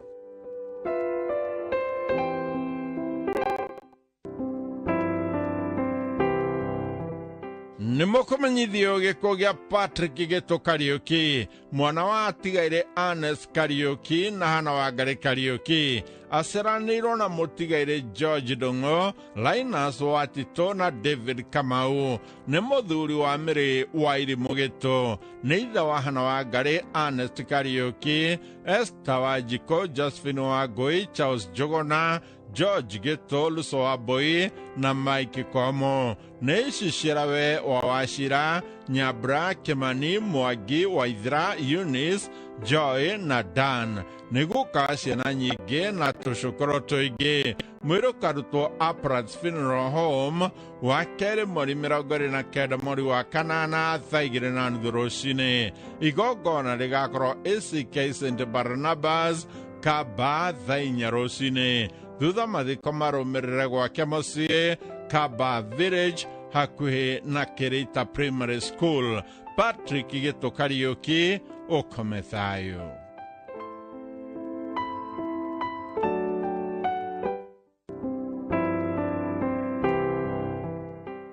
Nĩmũkũmenyithio gĩkuũ gĩa Patrick Gĩtũ Kariuki, mwana wa tigaire Ernest Kariuki na Hana wa Ngari Kariuki. Aciaranĩirwo na mũtigaire George Ndung'u, Linus Watito na David Kamau. Nĩ mũthuri wa Mĩrĩ wa Irimũ Gĩtũ. Nĩ ithe wa Hana wa Ngari Ernest Kariuki, Esther Wanjikũ, Josephine Wangui, Charles Njuguna, George Gĩtũ, Luso Wambui na Mike Komo. Nĩ iciciarawe wa Wachira, Nyambura, Kimani, Mwangi, Waithira, Eunice, Joy na Dan. Nĩgũka ciana nyingĩ na tũcũkũrũ tũingĩ. Mwĩrũ karutwo Aprats Funeral Home wa kerĩ mweri 29 mweri wa kanana thaa 2:30 rũcinĩ. Igongona rĩgakorwo ACK St Barnabas Kaba thaa 4 rũcinĩ. Thutha mathiko marũmĩrĩre gwake mũciĩ Kaba Village hakuhĩ na Kirita Primary School. Patrick Gĩtũ Kariuki ũkome thayũ.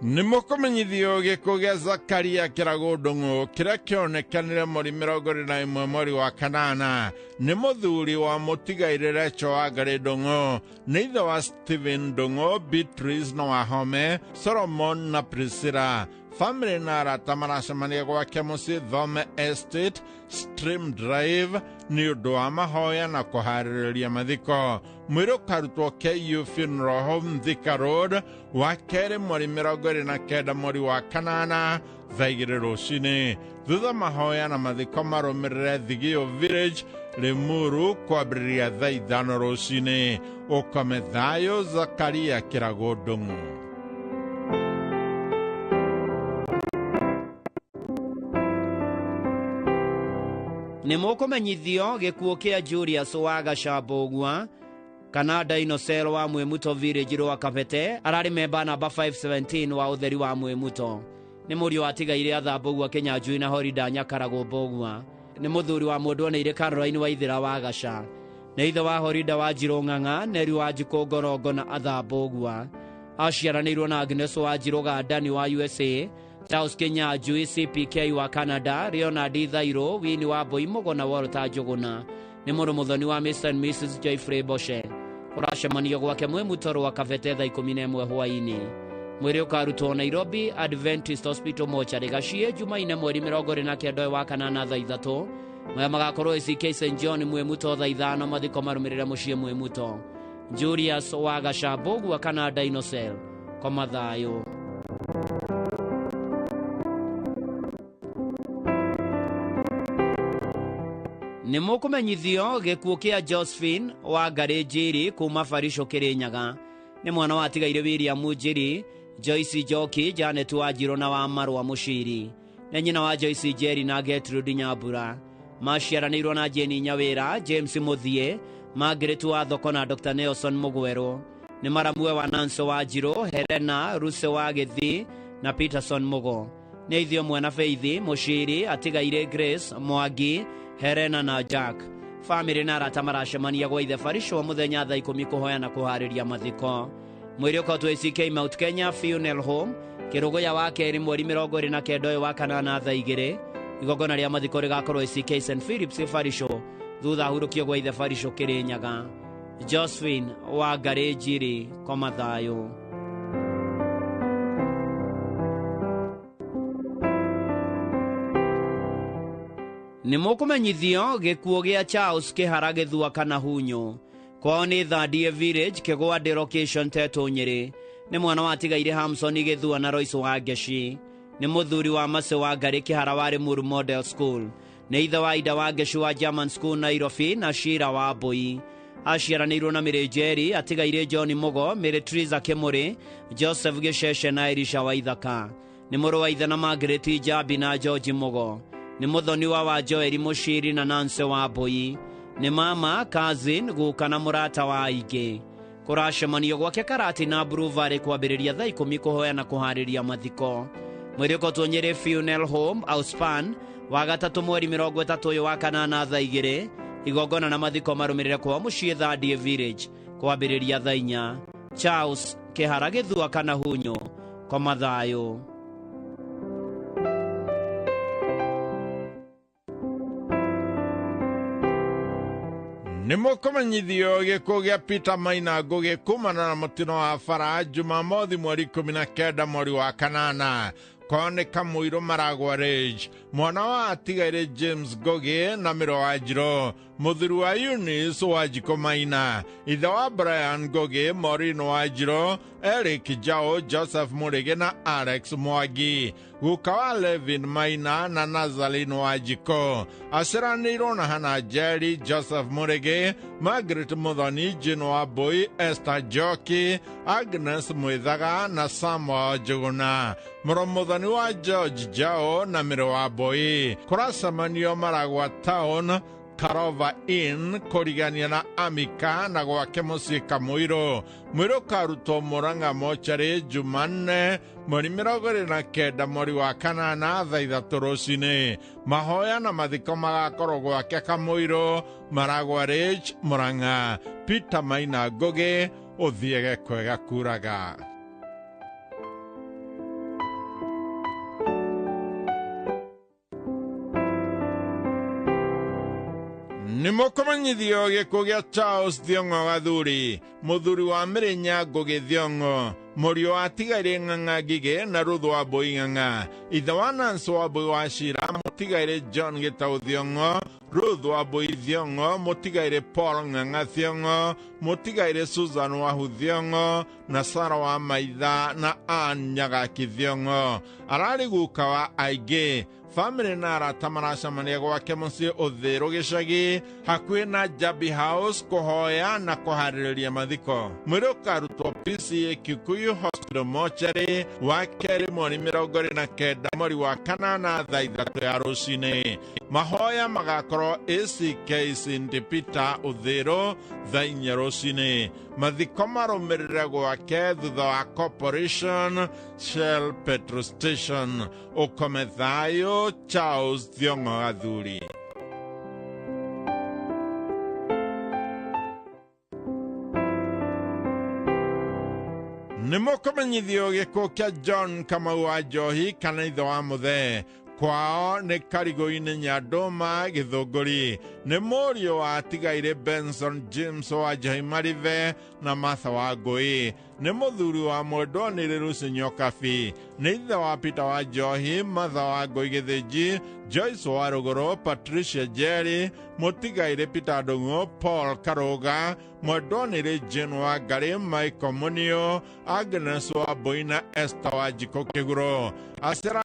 Nĩmũkũmenyithio gĩkuũ gĩa Zakaria Kĩragũ Ndung'u kĩrĩa kĩonekanire mweri 21 mweri wa kanana. Nĩ mũthuri wa mũtigaire Rachel wa Ngari Ndung'u. Nĩ ithe wa Stephen Ndung'u, Beatrice na Wahome, Solomon na Priscilla. Family na arata maracemania gwake mũciĩ Thome Estate, Stream Drive nĩ ũndũ wa mahoya na kũharĩrĩria mathiko. Mwĩrũ karutwo KU Funeral Home Thika Road wa kerĩ mweri 29 mweri wa kanana thaa 2 rũcinĩ. Thutha mahoya na mathiko marũmĩrĩre Thigio Village Limuru kwambĩrĩria thaa 5 rũcinĩ. Ũkome thayũ Zakaria Kĩragũ Ndung'u. Nĩ mũkũmenyithio gĩkuũ kĩa Julius wa Gacambũgua, kana Dinosaur wa Mwemuto Village wa Kapete arari memba namba 517 wa utheri wa Mwemuto ni muri wa tigaire athambo wa Kenya Njui na Horida Nyakarago Bogwa ni muthuri wa mundu ne ire Caroline wa Ithira wa Gaca ne ithe wa Horida wa Njirong'ang'a neri wa Njiko Ngorongo na athambo gwa aciaranirwo na Agnes wa Njiroga Dani wa USA Charles Kenya Njui CPK wa Canada Leonard Thairo Wini wa Boimogo na Walter Njuguna ni mũndũ mũthoni wa Mr. and Mrs. Joyfrey Boshe kũracemanio gwake Mwemutoro wa Kabete thaa 11 hwaĩ-inĩ mwĩrĩ ũkarutwo Nairobi Adventist Hospital mochari Gacie Jumaine mweri 29 wa kanana thaa 3 maya magakorwo ACK St. John Mwemuto thaa 5 mathiko marũmĩrĩre mũciĩ Mwemuto Julius wa Gaca Bogwa kana Dinosaur koma thayũ. Nĩ mũkũmenyithio gĩkuũ kĩa Josephine wa Ngari Njiri kuma Farisho Kĩrĩnyaga nĩ mwana wa tigaire William Njiri Joyce Njoki Janet Wanjirũ na wa Marwa Mũciri nĩ nyina wa Joyce Njeri na Gertrude Nyambura maciaranĩirwo na Jane Nyawĩra James Mũthie Margaret wa Thoko na Dr. Nelson Mũgwerũ nĩ maramue wa Nancy Wanjirũ Helena Ruse wa Gĩthi na Peterson Mũgo nĩ ithio mwana Faith Mũciri atigaire Grace Mwangi Helena na Jack family na arata maracemania gwa ithe Farisho muthenya thaa 10 kuhoya na kuharĩria mathiko mwĩrĩ ũkotwo ACK Mount Kenya Funeral Home kĩrũgũya wa kerĩ mweri 29 wa kanana thaa 2 igongona rĩa mathiko rĩgakorwo ACK St. Philip's Farisho thutha hurũkio gwa ithe Farisho Kĩrĩnyaga. Josephine wa Ngari Njiri koma thayũ. Nĩ mũkũmenyithio gĩkuũ gĩa Charles Kĩhara Gĩthua kana Hunyo kwao nĩ Thadie Village Kĩgwandĩ location Tetũ Nyĩrĩ nĩ mwana wa tigaire Hamson Gĩthua na Royce wa Ngeci nĩ mũthuri wa Mase wa Ngari Kĩhara wa Limuru Model School nĩ ithe wa Ida wa Ngeci wa German School Nairobi na Shira wa Mbũi aciaranĩirwo na Mĩrĩ Njeri atigaire John Mũgo Mĩrĩ Triza Kĩmũrĩ Joseph Gĩcece na Elisha wa Ithaka nĩ mũrũ wa ithe na Margaret Njambi na George Mũgo nĩ mũthoni wa Joeli Mũciri na Nancy wa Mbũi nĩ mama cousin guka na mũrata wa aingĩ kũracemanio gwake Karati na Blue Valley kwambĩrĩria thaa 10 kũhoya na kũharĩria mathiko mwĩrĩ ũkotwo Nyĩrĩ Funeral Home Auspan wa gatatũ mweri 30 wa kanana thaa 2 igongona na mathiko marũmĩrĩre kwa mũciĩ Thadie Village kwambĩrĩria thaa 4. Charles Kĩhara Gĩthua kana Hunyo koma thayũ. Nĩ mũkũmenyithio gĩkuũ gĩa Peter Maina Ngũgĩ kumana na mũtino wa bara Jumamothi mweri 19 mweri wa kanana kwoneka Mũirũ Maragwa Rage mwana wa atigaire James Ngũgĩ na Mĩro Wanjirũ mũthuri wa Eunice Wanjikũ Maina ithe wa Brian Ngũgĩ Maureen Wanjirũ Eric Jao Joseph Mũrĩgĩ na Alex Mwangi guka wa Levin Maina na Nazarene Wanjikũ aciaranĩirwo na Hannah Njeri Joseph Mũrĩgĩ Margaret Mũthoni Jane wa Mbũi Esther Njoki Agnes Mwĩthaga na Samuel Njuguna mũrũ mũthoni wa George Jao na Mĩrĩ wa Mbũi kũracemanio Maragwa Town Karova Inn kũrigania na Amika na gwake mũciĩ Kamũirũ mwĩrĩ ũkarutwo Mũrang'a mochari Jumanne mweri 29 mweri wa kanana thaa 3 rũcinĩ mahoya na mathiko magakorwo gwake Kamũirũ Maragwa Rage Mũrang'a. Peter Maina Ngũgĩ ũthiege kwega kuraga. Nĩ mũkũmenyithio gĩkuũ gĩa Charles Thiong'o Gathuri mũthuri wa Mĩrĩnya Ngũgĩ Thiong'o mũriũ wa tigaire Ng'ang'a Ngigĩ na Ruth wa Mbũi Ng'ang'a ithe wa Nancy wa Mbũi wa Shira mũtigaire John Gĩtaũ Thiong'o Ruth wa Mbũi Thiong'o mũtigaire Paul Ng'ang'a Thiong'o mũtigaire Susan Wahu Thiong'o na Sarah wa Maitha na Ann Nyagaki Thiong'o ararĩ guka wa aingĩ family na arata maracemania gwake mũciĩ Ũthĩrũ Gĩcagi hakuhĩ na Jabi House kũhoya na kũharĩrĩria mathiko mwĩrĩ ũkarutwo PCA Kikuyu Hospital mochari wa kerĩ mweri 29 mweri wa kanana thaa 3 ya rũcinĩ mahoya magakorwo ACK St Peter Uthiro thaa 4 rũcinĩ. Mathiko marũmĩrĩre gwake thutha wa Corporation Shell Petrol Station. Ũkome thayũ, Charles Thiong'o Gathuri. Nĩmũkũmenyithio gĩkuũ kĩa John Kamau wa Njohi kana ithe wa Mũthee. Kwao nĩ Karigũ-inĩ Nyandũma Gĩthũngũri. Nĩ mũriũ wa tigaire Benson James wa Njohi na Martha wa Ngũi. Nĩ mũthuri wa Mwendwa Rucinyo Kabi. Nĩ ithe wa Peter wa Njohi, Martha wa Ngũi Gĩthĩnji, Joyce wa Rũgũrũ, Patricia Jerry, mũtigaire Peter Ndung'u, Paul Karũga, Mwendwa Jane wa Ngari, Michael Munio, Agnes wa Mbũi na Esther wa Njikũ Kĩgũrũ.